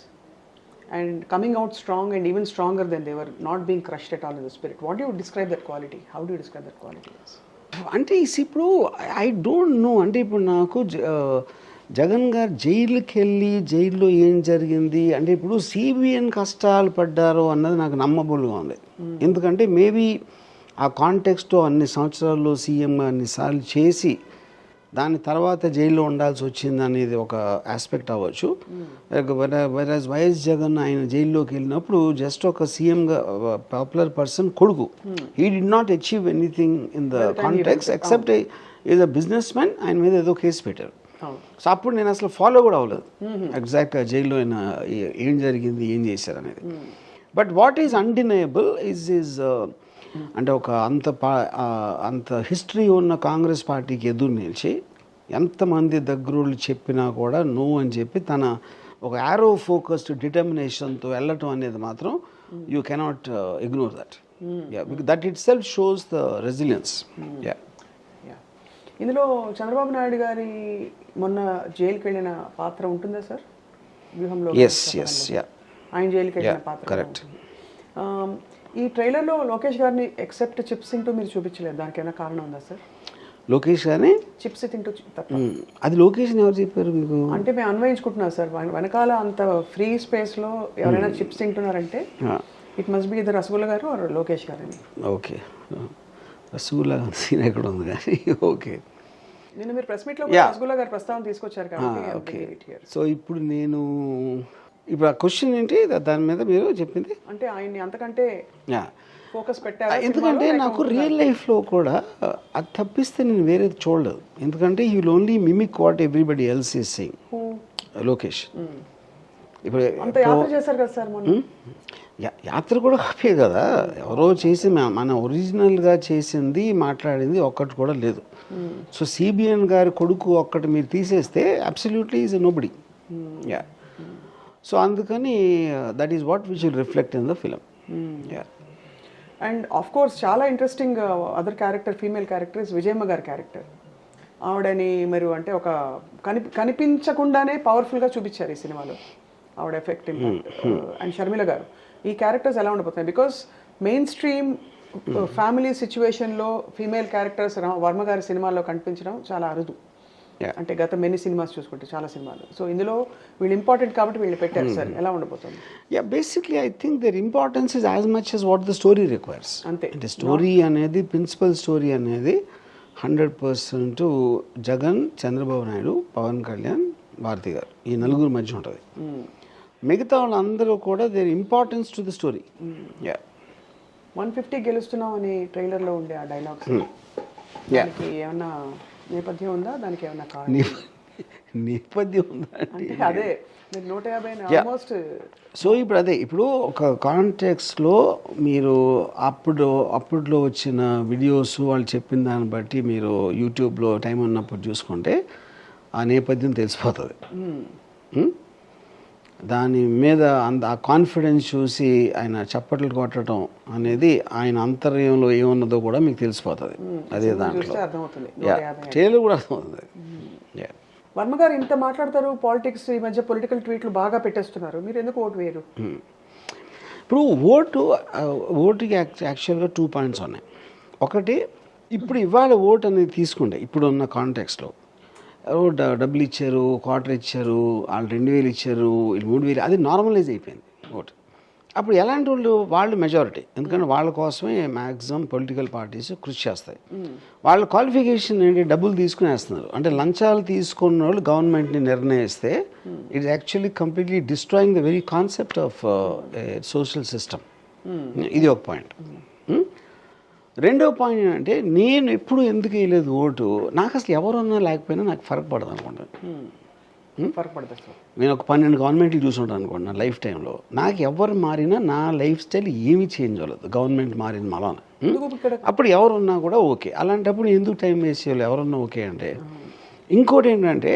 and coming out strong and even stronger than they were, not being crushed at all in the spirit. What do you describe that quality? How do you describe that quality as? అంటే ఇప్పుడు I don't know, అంటే ఇప్పుడు నాకు జగన్ గారు జైలుకి వెళ్ళి జైల్లో ఏం జరిగింది అంటే, ఇప్పుడు సిబిఎన్ కష్టాలు పడ్డారు అన్నది నాకు నమ్మబుల్గా ఉంది. ఎందుకంటే మేబీ ఆ కాంటెక్స్ట్లో అన్ని సంవత్సరాల్లో సీఎంగా అన్నిసార్లు చేసి దాని తర్వాత జైల్లో ఉండాల్సి వచ్చింది అనేది ఒక ఆస్పెక్ట్ అవ్వచ్చు. వైరస్ వైఎస్ జగన్ ఆయన జైల్లోకి వెళ్ళినప్పుడు జస్ట్ ఒక సీఎంగా పాపులర్ పర్సన్ కొడుకు, he did not achieve anything in the context except is a business man. ఆయన మీద ఏదో కేసు పెట్టారు. సో అప్పుడు నేను అసలు ఫాలో కూడా అవ్వలేదు ఎగ్జాక్ట్గా జైల్లో ఆయన ఏం జరిగింది, ఏం చేశారు అనేది. But what is undeniable is అంటే ఒక అంత హిస్టరీ ఉన్న కాంగ్రెస్ పార్టీకి ఎదురు నిలిచి ఎంతమంది దగ్గరోళ్ళు చెప్పినా కూడా నో అని చెప్పి తన ఒక యారో ఫోకస్డ్ డిటర్మినేషన్తో వెళ్ళటం అనేది మాత్రం you cannot ignore that. That it self shows the resilience. ఇందులో చంద్రబాబు నాయుడు గారి మొన్న జైలుకి వెళ్ళిన పాత్ర ఉంటుందా సార్ వ్యూహంలో? ఆయన జైలుకి వెళ్ళిన పాత్ర కరెక్ట్. ఈ ట్రైలర్లో లోకేష్ గారిని ఎక్సెప్ట్ చిప్స్ తింటూ మీరు చూపించలేదు, దానికి ఏమైనా కారణం ఉందా సార్? లోకేష్ గారిని చిప్స్ తింటూ అది లోకేష్ ఎవరు చెప్పారు మీకు? అంటే మేము అన్వయించుకుంటున్నాం సార్, వెనకాల అంత ఫ్రీ స్పేస్లో ఎవరైనా చిప్స్ తింటున్నారంటే ఇట్ మస్ట్ బి ఇద్దరు రసగుల్లా గారు ఆర్ లోకేష్ గారని. ఓకే, రసగుల్లా సీన్ ఎక్కడ ఉంది కానీ ఓకే. నేను మీరు ప్రెస్ మీట్లో రసగుల్లా గారి ప్రస్తావన తీసుకొచ్చారు కాబట్టి ఓకే. సో ఇప్పుడు ఆ క్వశ్చన్ ఏంటి దాని మీద మీరు చెప్పింది? అంటే ఆయన్ని అంతకంటే ఫోకస్ పెట్టారు. ఎందుకంటే నాకు రియల్ లైఫ్లో కూడా అది తప్పిస్తే నేను వేరేది చూడలేదు. ఎందుకంటే you will only mimic what everybody else is saying. Lokesh ఇప్పుడు యాత్ర చేశారు కదా సార్ మొన్న, యాత్ర కూడా కాపే కదా, ఎవరో చేసి మన ఒరిజినల్గా చేసింది మాట్లాడింది ఒక్కటి కూడా లేదు. సో సిబిఎన్ గారి కొడుకు ఒక్కటి మీరు తీసేస్తే absolutely is nobody. Yeah, so అందుకని that is what which will reflect in the film. Yeah, and of course చాలా interesting other character, female character is Vijayamma గారి క్యారెక్టర్. ఆవిడని మీరు అంటే ఒక కనిపించకుండానే పవర్ఫుల్గా చూపించారు ఈ సినిమాలో, ఆవిడ ఎఫెక్ట్ ఇంపాక్ట్. అండ్ షర్మిల గారు, ఈ క్యారెక్టర్స్ ఎలా ఉండబోతున్నాయి? బికాస్ మెయిన్ స్ట్రీమ్ ఫ్యామిలీ సిచ్యువేషన్లో ఫీమేల్ క్యారెక్టర్స్ వర్మ గారి సినిమాల్లో కనిపించడం చాలా అరుదు. అంటే గత మెనీ సినిమాస్ చూసుకుంటే చాలా సినిమాలు. సో ఇందులో వీళ్ళు ఇంపార్టెంట్ కాబట్టి వీళ్ళు పెట్టారు సార్, ఎలా ఉండబోతుంది? Yeah, basically I think their importance is as much as what the story requires. అంతే, అంటే స్టోరీ అనేది, ప్రిన్సిపల్ స్టోరీ అనేది 100% జగన్, చంద్రబాబు నాయుడు, పవన్ కళ్యాణ్, భారతి గారు, ఈ నలుగురు మధ్య ఉంటుంది. మిగతా వాళ్ళందరూ కూడా their importance to the story. 150 గెలుస్తున్నాం అని ట్రైలర్లో ఉండే ఆ డైలాగ్స్ దానికి ఏమన్నా నేపథ్యం ఉందా? దానికి ఏమన్నా కారణం నేపథ్యం ఉందా అంటే అదే 150 ఆల్మోస్ట్. సో ఇప్పుడు అదే, ఇప్పుడు ఒక కాంటెక్స్లో మీరు అప్పట్లో వచ్చిన వీడియోస్ వాళ్ళు చెప్పిన దాన్ని బట్టి మీరు యూట్యూబ్లో టైం ఉన్నప్పుడు చూసుకుంటే ఆ నేపథ్యం తెలిసిపోతుంది. దాని మీద ఆ కాన్ఫిడెన్స్ చూసి ఆయన చప్పట్లు కొట్టడం అనేది ఆయన అంతర్యంలో ఏమున్నదో కూడా మీకు తెలిసిపోతుంది. అదే దాంట్లో ట్రైలర్ కూడా అర్థమవుతుంది. వర్మ గారు ఇంత మాట్లాడతారు పాలిటిక్స్, ఈ మధ్య పొలిటికల్ ట్వీట్లు బాగా పెట్టేస్తున్నారు, మీరు ఎందుకు ఓటు వేయరు? ఇప్పుడు ఓటుకి యాక్చువల్గా 2 పాయింట్స్ ఉన్నాయి. ఒకటి, ఇప్పుడు ఇవాళ ఓటు అనేది తీసుకుంటే ఇప్పుడున్న కాంటెక్స్లో డబ్బులు ఇచ్చారు, క్వార్టర్ ఇచ్చారు, వాళ్ళు 2000 ఇచ్చారు, వీళ్ళు 3000, అది నార్మలైజ్ అయిపోయింది ఓటు. అప్పుడు ఎలాంటి వాళ్ళు మెజారిటీ, ఎందుకంటే వాళ్ళ కోసమే మ్యాక్సిమం పొలిటికల్ పార్టీస్ కృషి చేస్తాయి. వాళ్ళ క్వాలిఫికేషన్ ఏంటి, డబ్బులు తీసుకుని వేస్తున్నారు. అంటే లంచాలు తీసుకున్న వాళ్ళు గవర్నమెంట్ని నిర్ణయిస్తే it's actually completely destroying the very concept of social system. ఇది ఒక పాయింట్. రెండో పాయింట్ ఏంటంటే, నేను ఎప్పుడు ఎందుకు వేయలేదు ఓటు, నాకు అసలు ఎవరున్నా లేకపోయినా నాకు ఫరక్ పడదు అనుకుంటాను. ఫరక్ పడుతుంది సార్. నేను ఒక 12 గవర్నమెంట్లు చూసుంటాను అనుకోండి నా లైఫ్ టైంలో. నాకు ఎవరు మారినా నా లైఫ్ స్టైల్ ఏమీ చేంజ్ అవ్వలేదు, గవర్నమెంట్ మారిన మలాన. అప్పుడు ఎవరున్నా కూడా ఓకే. అలాంటప్పుడు ఎందుకు టైం వేస్ట్ చేయాలి, ఎవరున్నా ఓకే అంటే. ఇంకోటి ఏంటంటే,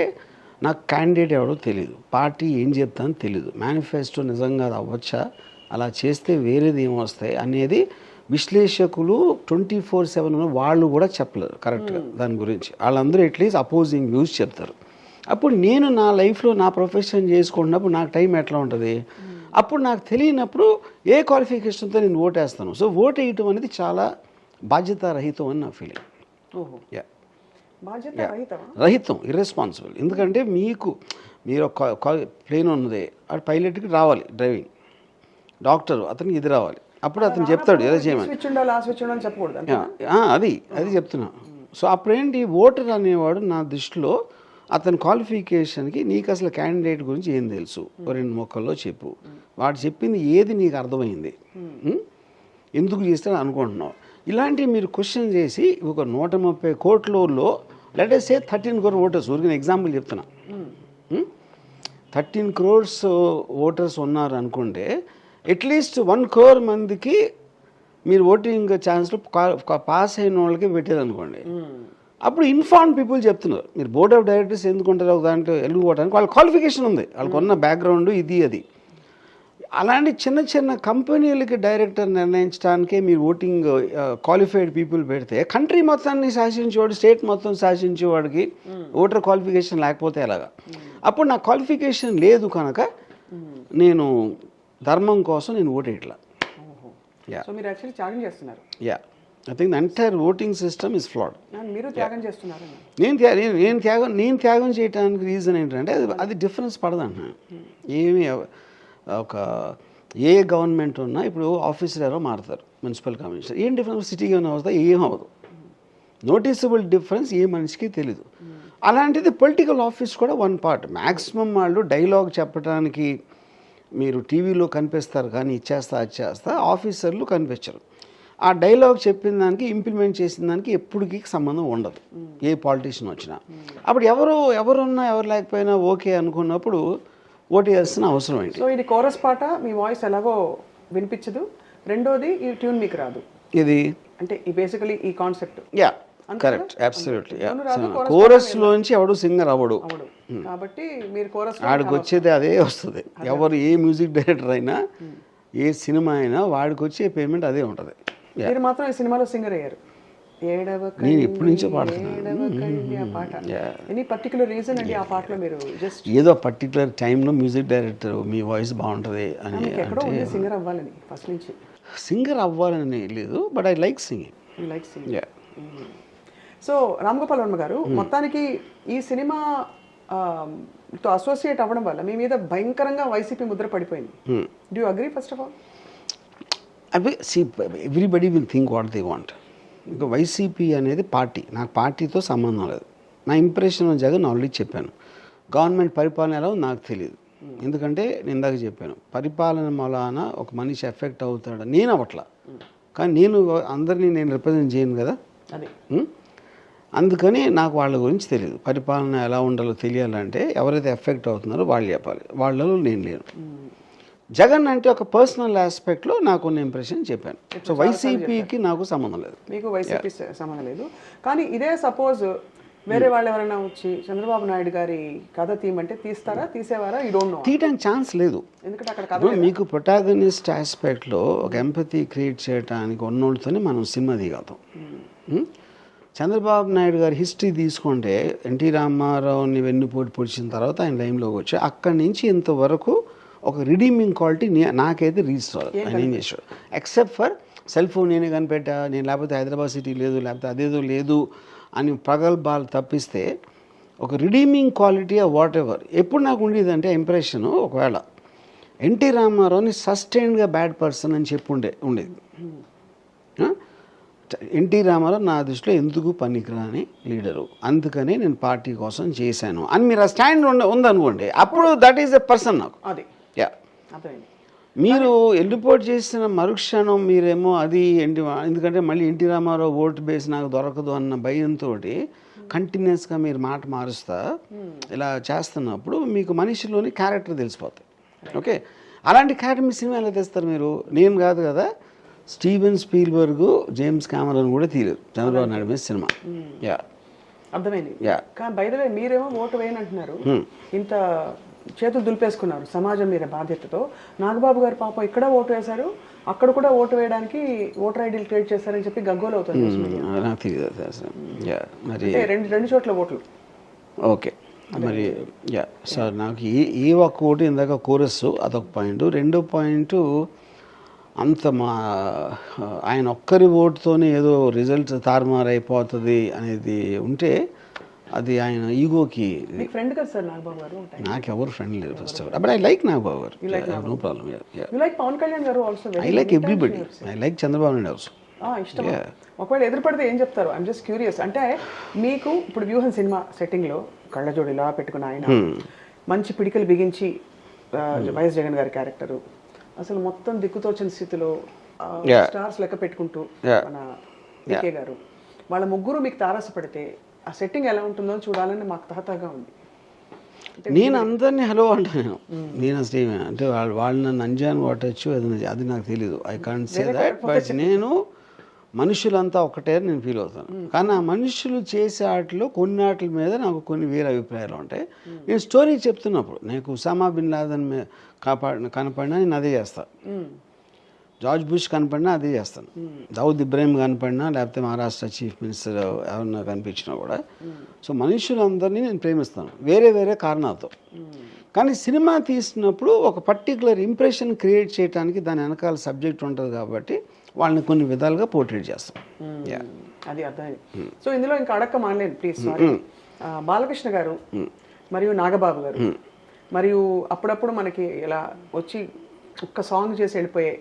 నాకు క్యాండిడేట్ ఎవడో తెలియదు, పార్టీ ఏం చెప్తానో తెలియదు, మేనిఫెస్టో నిజంగా అది అవ్వచ్చా, అలా చేస్తే వేరేది ఏమొస్తాయి అనేది విశ్లేషకులు 24/7 వాళ్ళు కూడా చెప్పలేరు కరెక్ట్గా దాని గురించి. వాళ్ళందరూ అట్లీస్ట్ అపోజింగ్ వ్యూస్ చెప్తారు. అప్పుడు నేను నా లైఫ్లో నా ప్రొఫెషన్ చేసుకున్నప్పుడు నాకు టైం ఎట్లా ఉంటుంది, అప్పుడు నాకు తెలియనప్పుడు ఏ క్వాలిఫికేషన్తో నేను ఓటేస్తాను. సో ఓటు వేయటం అనేది చాలా బాధ్యతారహితం అని నా ఫీలింగ్. రహితం, ఇర్రెస్పాన్సిబుల్. ఎందుకంటే మీరు ప్లేన్ ఉన్నది, ఆ పైలట్కి రావాలి డ్రైవింగ్, డాక్టర్ అతనికి ఇది రావాలి, అప్పుడు అతను చెప్తాడు ఏదో చేయమని. అది చెప్తున్నా. సో అప్పుడేంటి, ఓటర్ అనేవాడు నా దృష్టిలో అతని క్వాలిఫికేషన్కి నీకు అసలు క్యాండిడేట్ గురించి ఏం తెలుసు, 2 మొక్కల్లో చెప్పు, వాడు చెప్పింది ఏది నీకు అర్థమైంది, ఎందుకు చేస్తాడు అనుకుంటున్నావు, ఇలాంటివి మీరు క్వశ్చన్ చేసి ఒక 130 కోట్లలో let us say 13 crore voters, ఊరికి ఎగ్జాంపుల్ చెప్తున్నా, 13 crores ఓటర్స్ ఉన్నారు అనుకుంటే అట్లీస్ట్ 1 crore మందికి మీరు ఓటింగ్ ఛాన్స్లో పాస్ అయిన వాళ్ళకి పెట్టారనుకోండి. అప్పుడు ఇన్ఫార్మ్ పీపుల్ చెప్తున్నారు, మీరు బోర్డ్ ఆఫ్ డైరెక్టర్స్ ఎందుకు ఉంటారు ఒక దాంట్లో వెళ్ళిపోవడానికి, వాళ్ళ క్వాలిఫికేషన్ ఉంది, వాళ్ళకు ఉన్న బ్యాక్గ్రౌండ్ ఇది అది. అలాంటి చిన్న చిన్న కంపెనీలకి డైరెక్టర్ నిర్ణయించడానికే మీరు ఓటింగ్ క్వాలిఫైడ్ పీపుల్ పెడితే కంట్రీ మొత్తాన్ని శాసించేవాడు, స్టేట్ మొత్తం శాసించేవాడికి ఓటర్ క్వాలిఫికేషన్ లేకపోతే ఎలాగా. అప్పుడు నా క్వాలిఫికేషన్ లేదు కనుక నేను ధర్మం కోసం నేను ఓటేయట్లా. సో మీరు యాక్చువల్లీ త్యాగం చేస్తున్నారు. I think the entire voting system is ఫ్లాడ్. మీరు త్యాగం చేస్తున్నారు. నేను త్యాగం చేయడానికి రీజన్ ఏంటంటే అది డిఫరెన్స్ పడదంటున్నా. ఏమి ఏ గవర్నమెంట్ ఉన్నా ఇప్పుడు ఆఫీసర్ ఎవరో మారుతారు, మున్సిపల్ కమిషనర్, ఏం డిఫరెన్స్, సిటీ గవర్నర్ అవుతా ఏం అవ్వదు, నోటీసబుల్ డిఫరెన్స్ ఏ మనిషికి తెలీదు. అలాంటిది పొలిటికల్ ఆఫీస్ కూడా 1 part. మ్యాక్సిమం వాళ్ళు డైలాగ్ చెప్పడానికి మీరు టీవీలో కనిపిస్తారు కానీ ఇచ్చేస్తా అది చేస్తా, ఆఫీసర్లు కనిపించరు. ఆ డైలాగ్ చెప్పిన దానికి ఇంప్లిమెంట్ చేసిన దానికి ఎప్పటికీ సంబంధం ఉండదు ఏ పాలిటీషియన్ వచ్చినా. అప్పుడు ఎవరున్నా ఎవరు లేకపోయినా ఓకే అనుకున్నప్పుడు ఓటు వేయాల్సిన అవసరం ఏంటి. సో ఇది కోరస్ పాట, మీ వాయిస్ ఎలాగో వినిపించదు. రెండోది ఈ ట్యూన్ మీకు రాదు. ఇది అంటే బేసికలీ ఈ కాన్సెప్ట్ కరెక్ట్, అబ్సల్యూట్లీ. కోరస్ లోంచి ఎవడు సింగర్ అవ్వడు కాబట్టి మీరు కోరస్ వాడికి వచ్చేది అదే వస్తుంది. ఎవరు ఏ మ్యూజిక్ డైరెక్టర్ అయినా ఏ సినిమా అయినా వాడికి వచ్చే పేమెంట్ అదే ఉంటుంది. మీరు మాత్రం ఈ సినిమాలో సింగర్ అయ్యారు. నేను ఎప్పటి నుంచో పాడుతున్నాను. ఎనీ పర్టికులర్ రీజన్ అండి ఆ పాటలో మీరు జస్ట్ ఏదో పర్టికులర్ టైంలో మ్యూజిక్ డైరెక్టర్ మీ వాయిస్ బాగుంటుంది అని, సింగర్ అవ్వాలని ఫస్ట్ నుంచి సింగర్ అవ్వాలని లేదు, but I like singing. So Ram Gopal Varma గారు, మొత్తానికి ఈ సినిమా తో అసోసియేట్ అవ్వడం వల్ల మీ మీద భయంకరంగా వైసీపీ ముద్ర పడిపోయింది. Do you agree first of all? See, everybody will think what they want. ఇంకా వైసీపీ అనేది పార్టీ, నాకు పార్టీతో సంబంధం లేదు. నా ఇంప్రెషన్ జగన్ ఆల్రెడీ చెప్పాను. గవర్నమెంట్ పరిపాలన ఎలా నాకు తెలియదు, ఎందుకంటే నేను ఇందాక చెప్పాను పరిపాలన మూలాన ఒక మనిషి ఎఫెక్ట్ అవుతాడు. నేను అవ్వట్లా, కానీ అందరినీ నేను రిప్రజెంట్ చేయను కదా, అందుకని నాకు వాళ్ళ గురించి తెలియదు. పరిపాలన ఎలా ఉండాలో తెలియాలంటే ఎవరైతే ఎఫెక్ట్ అవుతున్నారో వాళ్ళు చెప్పాలి, వాళ్ళలో నేను లేను. జగన్ అంటే ఒక పర్సనల్ ఆస్పెక్ట్లో నాకు కొన్ని ఇంప్రెషన్ చెప్పాను. సో వైసీపీకి నాకు సంబంధం లేదు. మీకు వైసీపీ సంబంధం లేదు. కానీ ఇదే సపోజ్ వేరే వాళ్ళు ఎవరైనా వచ్చి చంద్రబాబు నాయుడు గారి కథ తీయమంటే తీసేవారా? ఈ డోంట్ నో. తీయడానికి ఛాన్స్ లేదు, ఎందుకంటే అక్కడ మీకు ప్రొటాగనిస్ట్ ఆస్పెక్ట్లో ఒక ఎంపతి క్రియేట్ చేయడానికి ఉన్నోళ్ళతోనే మనం సినిమా తీయగలుగుతాం. చంద్రబాబు నాయుడు గారి హిస్టరీ తీసుకుంటే ఎన్టీ రామారావుని వెన్నుపోటు పొడిచిన తర్వాత ఆయన లైన్లోకి వచ్చి అక్కడి నుంచి ఇంతవరకు ఒక రిడీమింగ్ క్వాలిటీ నాకైతే రిజిస్టర్ ఆయన ఏం చేశాడు, ఎక్సెప్ట్ ఫర్ సెల్ ఫోన్ నేనే కనిపెట్టా, నేను లేకపోతే హైదరాబాద్ సిటీ లేదు, లేకపోతే అదేదో లేదు అని ప్రగల్భాలు తప్పిస్తే ఒక రిడీమింగ్ క్వాలిటీ వాట్ ఎవర్ ఎప్పుడు నాకు ఉండేదంటే ఇంప్రెషను, ఒకవేళ ఎన్టీ రామారావుని సస్టైన్డ్గా బ్యాడ్ పర్సన్ అని చెప్పి ఉండేది. ఎన్టీ రామారావు నా దృష్టిలో ఎందుకు పనికిరాని లీడరు, అందుకని నేను పార్టీ కోసం చేశాను అని మీరు ఆ స్టాండ్ ఉందనుకోండి, అప్పుడు దట్ ఈస్ ఎ పర్సన్ నాకు. అది యా, మీరు ఎల్లిపోటు చేసిన మరుక్షణం మీరేమో అది ఎందుకంటే మళ్ళీ ఎన్టీ రామారావు ఓటు బేస్ నాకు దొరకదు అన్న భయంతో కంటిన్యూస్గా మీరు మాట మారుస్తా ఇలా చేస్తున్నప్పుడు మీకు మనిషిలోని క్యారెక్టర్ తెలిసిపోతాయి. ఓకే, అలాంటి క్యారెక్టర్ మీ సినిమా ఎలా తెస్తారు మీరు? నేను కాదు కదా, స్టీవెన్ స్పీల్బర్గ్, జేమ్స్ కామెరాన్ కూడా తీయలేదు చంద్రబాబు నాయుడు మీద సినిమా. యా, అర్థమైంది. కానీ బై ద వే మీరేమో ఓటు వేయనంటున్నారు, ఇంత చేతులు దులిపేసుకున్నారు సమాజం మీద బాధ్యతతో. నాగబాబు గారు పాపం ఇక్కడ ఓటు వేశారు, అక్కడ కూడా ఓటు వేయడానికి ఓటర్ ఐడీలు క్రియేట్ చేశారని చెప్పి గగ్గోలు అవుతుంది. నాకు తెలియదు మరి రెండు చోట్ల ఓట్లు. ఓకే, మరి యా సార్, నాకు ఈ ఒక్క ఓటు ఇందాక కోరస్ అదొక పాయింట్. రెండో పాయింట్, అంత ఆయన ఒక్కరి ఓటుతోనే ఏదో రిజల్ట్ తారుమారు అయిపోతుంది అనేది ఉంటే అది ఆయన ఈగోకి. ఫ్రెండ్ కదా సార్ నాగబాబు గారు? నాకు ఎవరు ఫ్రెండ్ లేరు first of all, but I like Nagababu గారు, నో ప్రాబ్లం. పవన్ కళ్యాణ్ గారు also? I like everybody, I like Chandrababu Naidu also. ఇష్టం. ఒకవేళ ఎదురుపడితే ఏం చెప్తారు? I'm just curious. అంటే మీకు ఇప్పుడు వ్యూహం సినిమా సెట్టింగ్లో కళ్ళజోడు ఇలా పెట్టుకున్న ఆయన మంచి పిడికలు బిగించి వైఎస్ జగన్ గారి క్యారెక్టరు అసలు మొత్తం దిక్కుతోచిన స్థితిలో స్టార్స్ లెక్క పెట్టుకుంటూ మన వికే గారు, వాళ్ళ ముగ్గురు మీకు తారసపడితే ఆ సెట్టింగ్ ఎలా ఉంటుందో చూడాలని మాకు తహతగా ఉంది. నేను అందరినీ హలో అంటాను, నేను అసలు అంటే వాళ్ళు నన్ను అంజాన్ వాటచ్చు అది నాకు తెలీదు, I can't say that. But నేను మనుషులంతా ఒకటే అని నేను ఫీల్ అవుతాను. కానీ ఆ మనుషులు చేసే ఆటలో కొన్ని ఆటల మీద నాకు కొన్ని వేరే అభిప్రాయాలు ఉంటాయి. నేను స్టోరీ చెప్తున్నప్పుడు నాకు ఉసామా బిన్ లాదెన్ కనపడినా నేను అదే చేస్తాను, జార్జ్ బుష్ కనపడినా అదే చేస్తాను, దావుద్ ఇబ్రాహిం కనపడినా లేకపోతే మహారాష్ట్ర చీఫ్ మినిస్టర్ ఎవరన్నా కనిపించినా కూడా. సో మనుషులందరినీ నేను ప్రేమిస్తాను వేరే వేరే కారణాలతో. కానీ సినిమా తీసినప్పుడు ఒక పర్టికులర్ ఇంప్రెషన్ క్రియేట్ చేయడానికి దాని వెనకాల సబ్జెక్ట్ ఉంటుంది కాబట్టి వాళ్ళని కొన్ని విధాలుగా పోర్ట్రేట్ చేస్తాం. అది అర్థమైంది. సో ఇందులో ఇంకా అడక్క మానలేదు ప్లీజ్, సారీ. బాలకృష్ణ గారు మరియు నాగబాబు గారు మరియు అప్పుడప్పుడు మనకి ఇలా వచ్చి ఒక్క సాంగ్ చేసి వెళ్ళిపోయే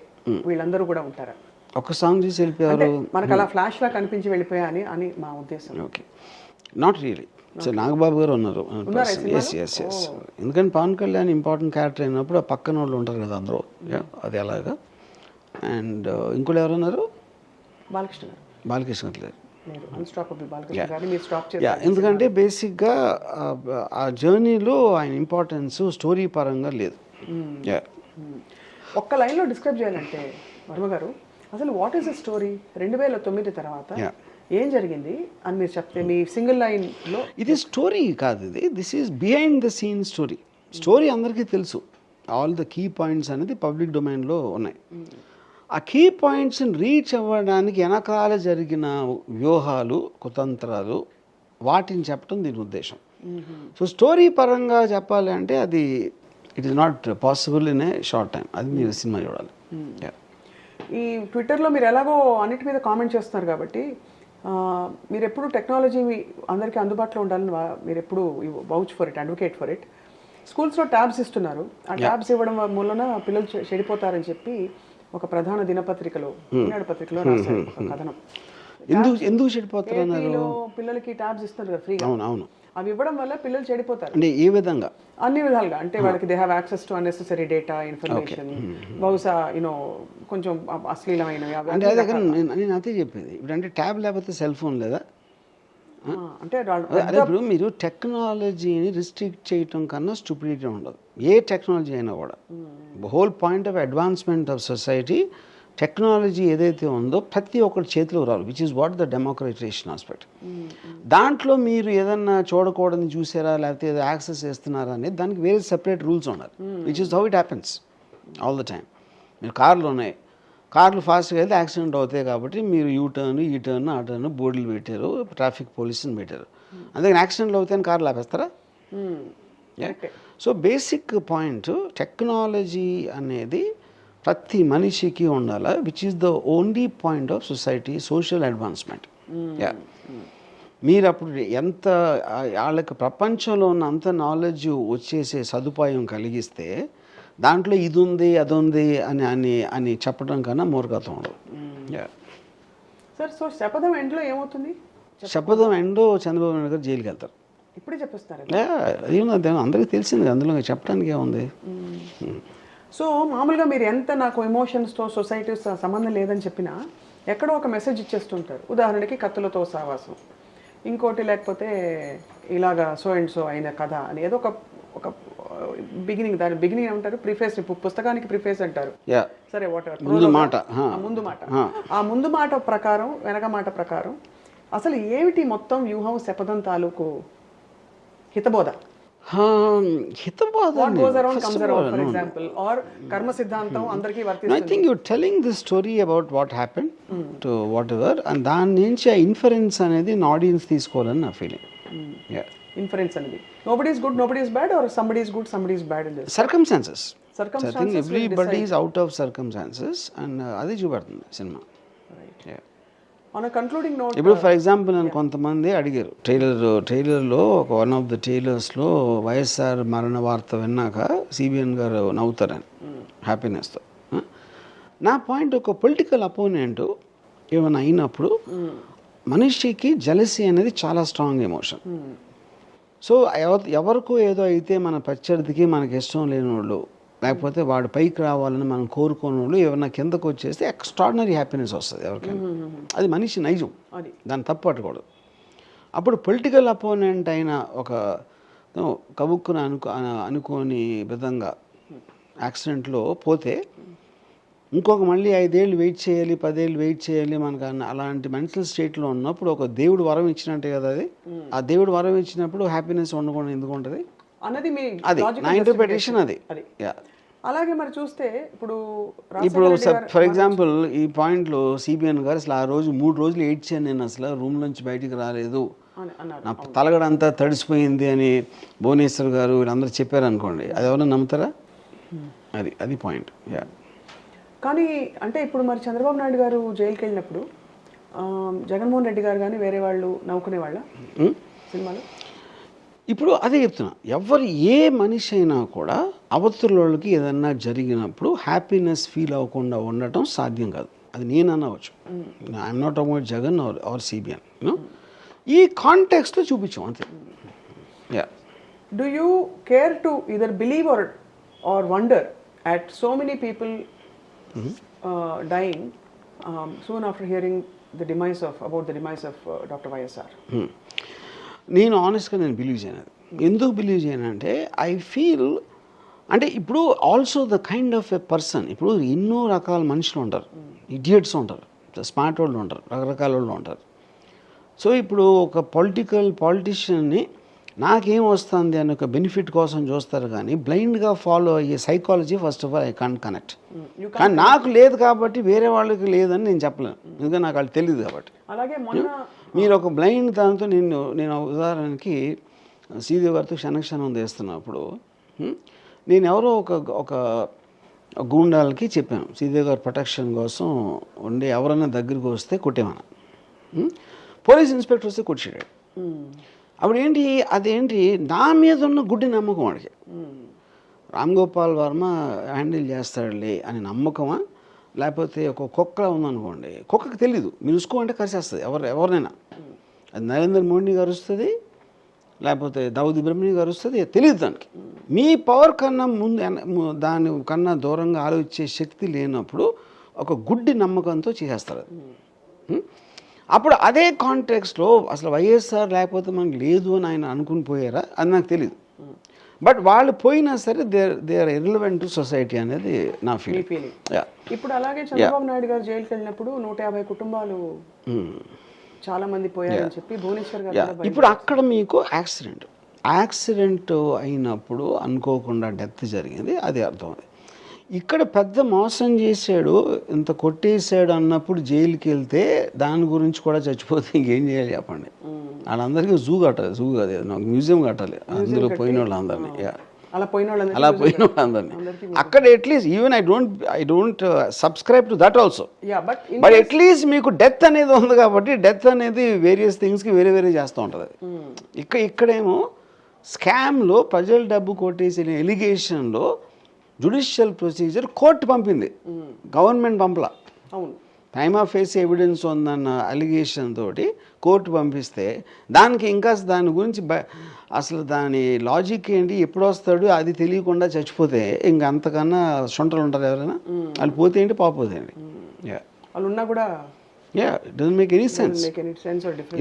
వీళ్ళందరూ కూడా ఉంటారా? ఒక సాంగ్ చేసి వెళ్ళిపోయారు మనకు అలా ఫ్లాష్ లా కనిపించి వెళ్ళిపోయా అని మా ఉద్దేశం. Okay, not really. So Nagababu గారు ఉన్నారు, ఎందుకంటే పవన్ కళ్యాణ్ ఇంపార్టెంట్ క్యారెక్టర్ అయినప్పుడు ఆ పక్కన వాళ్ళు ఉంటారు కదా అందరూ, అది అలాగా. అండ్ ఇంకోటి ఎవరు ఉన్నారు? బాలకృష్ణ గారు. బాలకృష్ణ గారు ఎందుకంటే బేసిక్గా ఆ జర్నీలో ఆయన ఇంపార్టెన్స్ స్టోరీ పరంగా లేదు. ఒక్క లైన్లో డిస్క్రైబ్ చేయాలంటే వర్మ గారు, అసలు వాట్ ఈస్ ద స్టోరీ 2009 తర్వాత ఏం జరిగింది అని మీరు చెప్తే మీ సింగిల్ లైన్లో? ఇది స్టోరీ కాదు, this is behind the scene story. Story అందరికీ తెలుసు, ఆల్ ద కీ పాయింట్స్ అనేది పబ్లిక్ డొమైన్లో ఉన్నాయి. ఆ కీ పాయింట్స్ని రీచ్ అవ్వడానికి వెనకాల జరిగిన వ్యూహాలు, కుతంత్రాలు, వాటిని చెప్పడం దీని ఉద్దేశం. సో స్టోరీ పరంగా చెప్పాలి అంటే అది it is not possible in a short time. అది మీరు సినిమా చూడాలి. ఈ ట్విట్టర్లో మీరు ఎలాగో అన్నిటి మీద కామెంట్ చేస్తున్నారు కాబట్టి మీరు ఎప్పుడు టెక్నాలజీ అందరికీ అందుబాటులో ఉండాలని మీరు ఎప్పుడు vouch for it, advocate for it. స్కూల్స్లో ట్యాబ్స్ ఇస్తున్నారు, ఆ ట్యాబ్స్ ఇవ్వడం మూలన పిల్లలు చెడిపోతారని చెప్పి ఒక ప్రధాన దినపత్రికలో, ఈనాడు పత్రికలో రాశారు ఒక కథనం. ఎందుకు చెడిపోతారు అన్నారు? ఏపీలో పిల్లలకి ట్యాబ్స్ ఇస్తారు కదా ఫ్రీగా, అవును అవును. అవి ఇవ్వడం వల్ల పిల్లలు చెడిపోతారు అంటే ఏ విధంగా? అన్ని విధాలుగా. అంటే వాళ్ళకి they have access to unnecessary data, information, బహుశా కొంచెం అశ్లీలమైనవి అవి. అంటే అదే కానీ నేను అదే చెప్పేది. ఇప్పుడు అంటే ట్యాబ్ లేకపోతే సెల్ ఫోన్ లేదా? అంటే అదే ఇప్పుడు మీరు టెక్నాలజీని రిస్ట్రిక్ట్ చేయటం కన్నా స్టూపిడిటీ ఉండదు ఏ టెక్నాలజీ అయినా కూడా. Whole point of advancement of society technology ఏదైతే ఉందో ప్రతి ఒక్కరి చేతిలో రావాలి, which is what the democratisation aspect. దాంట్లో మీరు ఏదన్నా చూడకూడదని చూసారా లేకపోతే ఏదో యాక్సెస్ చేస్తున్నారా అనేది దానికి వేరే సెపరేట్ రూల్స్ ఉండాలి, which is how it happens all the time. మీరు కార్లు ఉన్నాయి, కార్లు ఫాస్ట్గా వెళ్తే యాక్సిడెంట్ అవుతాయి కాబట్టి మీరు యూ టర్న్ ఈ టర్న్ ఆ టర్న్ బోర్డులు పెట్టారు, ట్రాఫిక్ పోలీసుని పెట్టారు. అందుకని యాక్సిడెంట్లు అవుతాయని కార్లు ఆపేస్తారా? సో బేసిక్ పాయింట్ టెక్నాలజీ అనేది ప్రతి మనిషికి ఉండాలి, which is the only point of society social advancement. మీరు అప్పుడు ఎంత వాళ్ళకి ప్రపంచంలో ఉన్న అంత నాలెడ్జ్ వచ్చేసే సదుపాయం కలిగిస్తే దాంట్లో ఇది ఉంది అది ఉంది అని అని అని చెప్పడం కన్నా మూర్ఖత్వం ఉండదు. సార్, సో శపథం ఎండ్లో ఏమవుతుంది? శపథం ఎండో చంద్రబాబు నాయుడు గారు జైలుకి వెళ్తారు. ఇప్పుడే చెప్పేస్తారు. అదే అందరికీ తెలిసింది, అందులో చెప్పడానికి ఏముంది. సో మామూలుగా మీరు ఎంత నాకు ఎమోషన్స్తో సొసైటీస్ సంబంధం లేదని చెప్పినా ఎక్కడో ఒక మెసేజ్ ఇచ్చేస్తుంటారు. ఉదాహరణకి కత్తులతో సావాసం, ఇంకోటి లేకపోతే ఇలాగా సో అండ్ సో అయిన కథ అని ఏదో ఒక బిగినింగ్, దాని బిగినింగ్ ఏమంటారు, ప్రిఫేస్, పుస్తకానికి ప్రిఫేస్ అంటారు. సరే, వాట్ ఎవర్, ముందు మాట, ఆ ముందు మాట ప్రకారం వెనక మాట ప్రకారం అసలు ఏమిటి మొత్తం వ్యూహం శపథం తాలూకు హితబోధ? హితబోధ ఫర్ ఎగ్జాంపుల్ ఆర్ కర్మ సిద్ధాంతం అందరికీ వర్తిస్తుంది. I think you telling the story about what happen to what ever, and దాని నుంచి ఆ ఇన్ఫరెన్స్ అనేది ఆడియన్స్ తీసుకోవాలని నా ఫీలింగ్. ఇన్ఫరెన్స్ అనేది nobody is good, nobody is bad, or somebody is good, somebody is bad in this circumstances. I think everybody is out of circumstances and అది చూపెడుతుంది cinema. On a concluding note, ఇప్పుడు for example నన్ను కొంతమంది అడిగారు, ట్రైలర్లో ఒక one of the ట్రైలర్స్లో YSR మరణ వార్త విన్నాక సిబిఎన్ గారు నవ్వుతారని హ్యాపీనెస్తో. నా పాయింట్, ఒక పొలిటికల్ అపోనెంట్ ఏమైనా అయినప్పుడు మనిషికి జెలసీ అనేది చాలా స్ట్రాంగ్ ఎమోషన్. సో ఎవరికో ఏదో అయితే మన ప్రత్యర్థికి మనకి ఇష్టం లేని వాళ్ళు, లేకపోతే వాడు పైకి రావాలని మనం కోరుకునే వాళ్ళు ఎవరైనా కిందకు వచ్చేస్తే ఎక్స్ట్రాడినరీ హ్యాపీనెస్ వస్తుంది ఎవరికైనా. అది మనిషి నైజం, దాన్ని తప్పు పట్టకూడదు. అప్పుడు పొలిటికల్ అపోనెంట్ అయిన ఒక కబుక్కున అనుకోని విధంగా యాక్సిడెంట్లో పోతే ఇంకొక మళ్ళీ 5 ఏళ్ళు వెయిట్ చేయాలి, 10 ఏళ్ళు వెయిట్ చేయాలి మనకు అలాంటి మెంటల్ స్టేట్లో ఉన్నప్పుడు ఒక దేవుడు వరం ఇచ్చినట్టే కదా అది. ఆ దేవుడు వరం ఇచ్చినప్పుడు హ్యాపీనెస్ ఉండకుండా ఎందుకు ఉంటుంది అన్నది అది నా ఇంటర్ప్రిటేషన్. అది అలాగే మరి చూస్తే ఇప్పుడు ఫర్ ఎగ్జాంపుల్ ఈ పాయింట్లో సిబిఎన్ గారు అసలు ఆ రోజు 3 రోజులు ఏడ్చాను నేను, అసలు రూమ్ నుంచి బయటికి రాలేదు, నా తలగడంతా తడిసిపోయింది అని భువనేశ్వర్ గారు వీళ్ళందరూ చెప్పారు అనుకోండి, అది ఎవరైనా నమ్ముతారా? అది పాయింట్. కానీ అంటే ఇప్పుడు మరి చంద్రబాబు నాయుడు గారు జైలుకి వెళ్ళినప్పుడు జగన్మోహన్ రెడ్డి గారు కానీ వేరే వాళ్ళు నవ్వుకునే వాళ్ళ సినిమాలో? ఇప్పుడు అదే చెప్తున్నా, ఎవరు ఏ మనిషి అయినా కూడా అవతల వాళ్ళకి ఏదన్నా జరిగినప్పుడు హ్యాపీనెస్ ఫీల్ అవ్వకుండా ఉండటం సాధ్యం కాదు. అది నేను అనవచ్చు, I'm not about Jagan or CBN. ఈ కాంటెక్స్ట్లో చూపించాం అంతే. Do you care to either believe or wonder at so many people dying soon after hearing the demise of Dr. YSR? నేను ఆనెస్ట్గా బిలీవ్ చేయను. ఎందుకు బిలీవ్ చేయను అంటే ఐ ఫీల్ అంటే ఇప్పుడు also the kind of a person, ఇప్పుడు ఎన్నో రకాల మనుషులు ఉంటారు, ఇడియట్స్ ఉంటారు, స్మార్ట్ వాళ్ళు ఉంటారు, రకరకాల వాళ్ళు ఉంటారు. సో ఇప్పుడు ఒక పాలిటిషియన్ని నాకేం వస్తుంది అని ఒక బెనిఫిట్ కోసం చూస్తారు, కానీ బ్లైండ్గా ఫాలో అయ్యే psychology first of all I can't connect. కానీ నాకు లేదు కాబట్టి వేరే వాళ్ళకి లేదని నేను చెప్పలేను, ఎందుకంటే నాకు వాళ్ళు తెలియదు కాబట్టి. అలాగే మీరు ఒక బ్లైండ్ దాంతో నేను ఉదాహరణకి శ్రీదేవి గారితో క్షణక్షణం చేస్తున్నప్పుడు నేను ఎవరో ఒక గూండాలకి చెప్పాను శ్రీదేవి గారి ప్రొటెక్షన్ కోసం ఉండి ఎవరైనా దగ్గరికి వస్తే కొట్టేమన్నా. పోలీస్ ఇన్స్పెక్టర్ వస్తే కొట్టాడు. అప్పుడు అదేంటి నా మీద ఉన్న గుడ్డి నమ్మకం వాడికి, రామ్ గోపాల్ వర్మ హ్యాండిల్ చేస్తాడులే అని నమ్మకమా, లేకపోతే ఒక కుక్క ఉందనుకోండి, కుక్కకి తెలీదు మీరు ఉసుకో అంటే కరిసేస్తుంది ఎవరినైనా. అది నరేంద్ర మోడీ గారు వస్తుంది, లేకపోతే దావుద్ ఇబ్రహీం గారు వస్తుంది, తెలియదు దానికి. మీ పవర్ కన్నా దాని కన్నా దూరంగా ఆలోచించే శక్తి లేనప్పుడు ఒక గుడ్డి నమ్మకంతో చేసేస్తారు అది. అప్పుడు అదే కాంటెక్స్లో అసలు వైఎస్ఆర్ లేకపోతే మనకు లేదు అని ఆయన అనుకుని పోయారా అది నాకు తెలియదు. బట్ వాళ్ళు పోయినా సరే they are irrelevant to society అనేది నా ఫీలింగ్. ఇప్పుడు అలాగే చంద్రబాబు నాయుడు గారు జైలుకి వెళ్ళినప్పుడు 150 కుటుంబాలు చాలా మంది పోయారని చెప్పి భువనేశ్వర్ గారు. ఇప్పుడు అక్కడ మీకు యాక్సిడెంట్ అయినప్పుడు అనుకోకుండా డెత్ జరిగింది, అది అర్థమైంది. ఇక్కడ పెద్ద మోసం చేశాడు, ఇంత కొట్టేశాడు అన్నప్పుడు జైలుకి వెళ్తే దాని గురించి కూడా చచ్చిపోతే ఇంకేం చేయాలి చెప్పండి. వాళ్ళందరికీ జూ కాదు, నాకు మ్యూజియం కట్టాలి అందులో పోయిన వాళ్ళందరినీ. అలా పోయిన వాళ్ళందరినీ అక్కడ at least even I don't subscribe to that also, but at least మీకు డెత్ అనేది ఉంది కాబట్టి డెత్ అనేది వేరియస్ థింగ్స్కి వేరే చేస్తూ ఉంటుంది. ఇక్కడేమో స్కామ్లో ప్రజల డబ్బు కొట్టేసిన ఎలిగేషన్లో జ్యుడిషియల్ ప్రొసీజర్ కోర్టు పంపింది, గవర్నమెంట్ పంపలా. అవును, టైమ్ ఆఫ్ ఫేస్ ఎవిడెన్స్ ఉందన్న అలిగేషన్ తోటి కోర్టు పంపిస్తే దానికి ఇంకా దాని గురించి అసలు దాని లాజిక్ ఏంటి, ఎప్పుడు వస్తాడు అది తెలియకుండా చచ్చిపోతే ఇంకా అంతకన్నా సొంటలు ఉంటారు ఎవరైనా. వాళ్ళు పోతే ఏంటి పాపోతే ఏంటి, వాళ్ళు ఉన్నా కూడా it doesn't make any sense.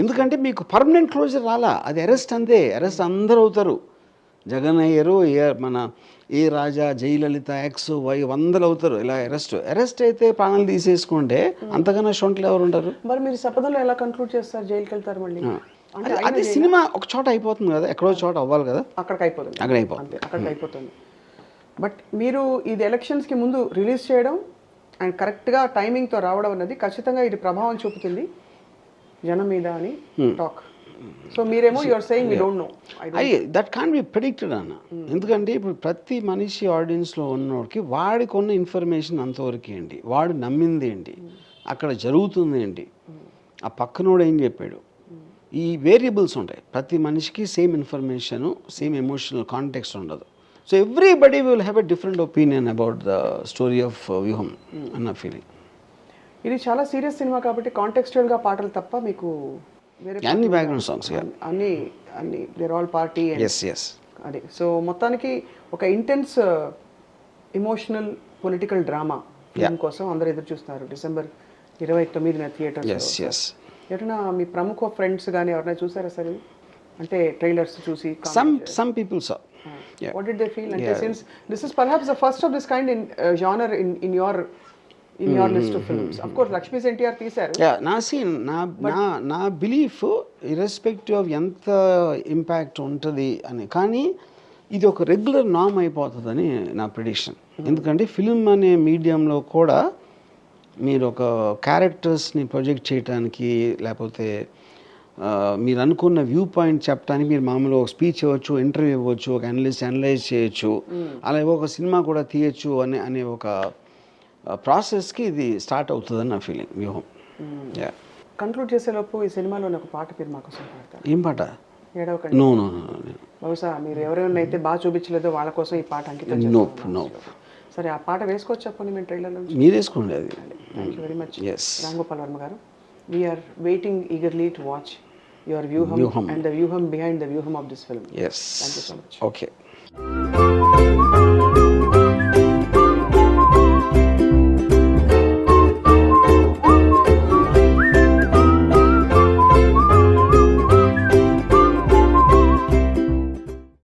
ఎందుకంటే మీకు పర్మనెంట్ క్లోజర్ రాలా, అది అరెస్ట్ అంతే. అరెస్ట్ అందరూ అవుతారు, జగన్ అయ్యారు, మన ఏ రాజా, జయలలిత, ఎక్స్ వై 100 అవుతారు ఇలా అరెస్ట్ అయితే ప్రాణాలు తీసేసుకుంటే అంతకన్నా షొంటలు ఎవరు ఉంటారు. మరి మీరు శపథంలో ఎలా కంక్లూడ్ చేస్తారు, జైలుకి వెళ్తారు మళ్ళీ? అదే సినిమా ఒక చోట అయిపోతుంది కదా, ఎక్కడో చోట అవ్వాలి కదా, అక్కడికి అయిపోతుంది. బట్ మీరు ఇది ఎలక్షన్స్కి ముందు రిలీజ్ చేయడం అండ్ కరెక్ట్గా టైమింగ్తో రావడం అన్నది ఖచ్చితంగా ఇది ప్రభావం చూపుతుంది జనం మీద అని టాక్. సో మీరేమో you're saying we don't know. That can't be predicted అన్న. ఎందుకంటే ఇప్పుడు ప్రతి మనిషి ఆడియన్స్లో ఉన్నోడికి వాడికి ఉన్న ఇన్ఫర్మేషన్ అంతవరకు ఏంటి, వాడు నమ్మింది ఏంటి, అక్కడ జరుగుతుంది ఏంటి, ఆ పక్కనోడు ఏం చెప్పాడు, ఈ వేరియబుల్స్ ఉంటాయి. ప్రతి మనిషికి same information, same emotional context ఉండదు. So everybody will have a different opinion about the story of Vyooham అన్న ఫీలింగ్. ఇది చాలా సీరియస్ సినిమా కాబట్టి కాంటెక్స్చువల్గా పాటలు తప్ప మీకు అన్ని బ్యాక్గ్రౌండ్ సాంగ్స్ అన్ని దేర్ ఆల్ పార్టీ. అదే, సో మొత్తానికి ఒక intense emotional political drama film కోసం అందరూ ఎదురు చూస్తున్నారు డిసెంబర్ 29న థియేటర్స్. ఎట్లా మీ ప్రముఖ ఫ్రెండ్స్ కానీ ఎవరైనా చూసారా సార్, అంటే ట్రైలర్స్ చూసి? some people saw. What did they feel? And since this is perhaps the first of this kind in genre in your list of films. Of course Lakshmi's NTR తీశారు. నా belief irrespective of ఎంత impact ఉంటుంది అని, కానీ ఇది ఒక regular నామ్ అయిపోతుందని నా ప్రిడిక్షన్. ఎందుకంటే ఫిల్మ్ అనే మీడియంలో కూడా మీరు ఒక క్యారెక్టర్స్ని ప్రొజెక్ట్ చేయడానికి, లేకపోతే మీరు అనుకున్న వ్యూ పాయింట్ చెప్పడానికి మీరు మామూలుగా ఒక స్పీచ్ ఇవ్వచ్చు, ఇంటర్వ్యూ ఇవ్వచ్చు, ఒక అనలైజ్ చేయొచ్చు, అలాగే ఒక సినిమా కూడా తీయచ్చు అనే ఒక ప్రాసెస్కి ఇది స్టార్ట్ అవుతుందని నా ఫీలింగ్, వ్యూహం. కంక్లూడ్ చేసేలోపు ఈ సినిమాలో ఒక పాట పేరు మాకోసం పాడతారు. ఏం పాట? ఏడవకండి. నో. బహుశా మీరు ఎవరైనా బాగా చూపించలేదో వాళ్ళ కోసం ఈ పాట అంకితం. నో. సరే, ఆ పాట వేసుకోవచ్చు చెప్పండి, మేము ట్రైలర్లో మీరు వేసుకోండి. అది thank you very much Ram Gopal Varma గారు. We are waiting eagerly to watch your Vyooham and the Vyooham behind the Vyooham of this film. Yes. Thank you so much. Okay.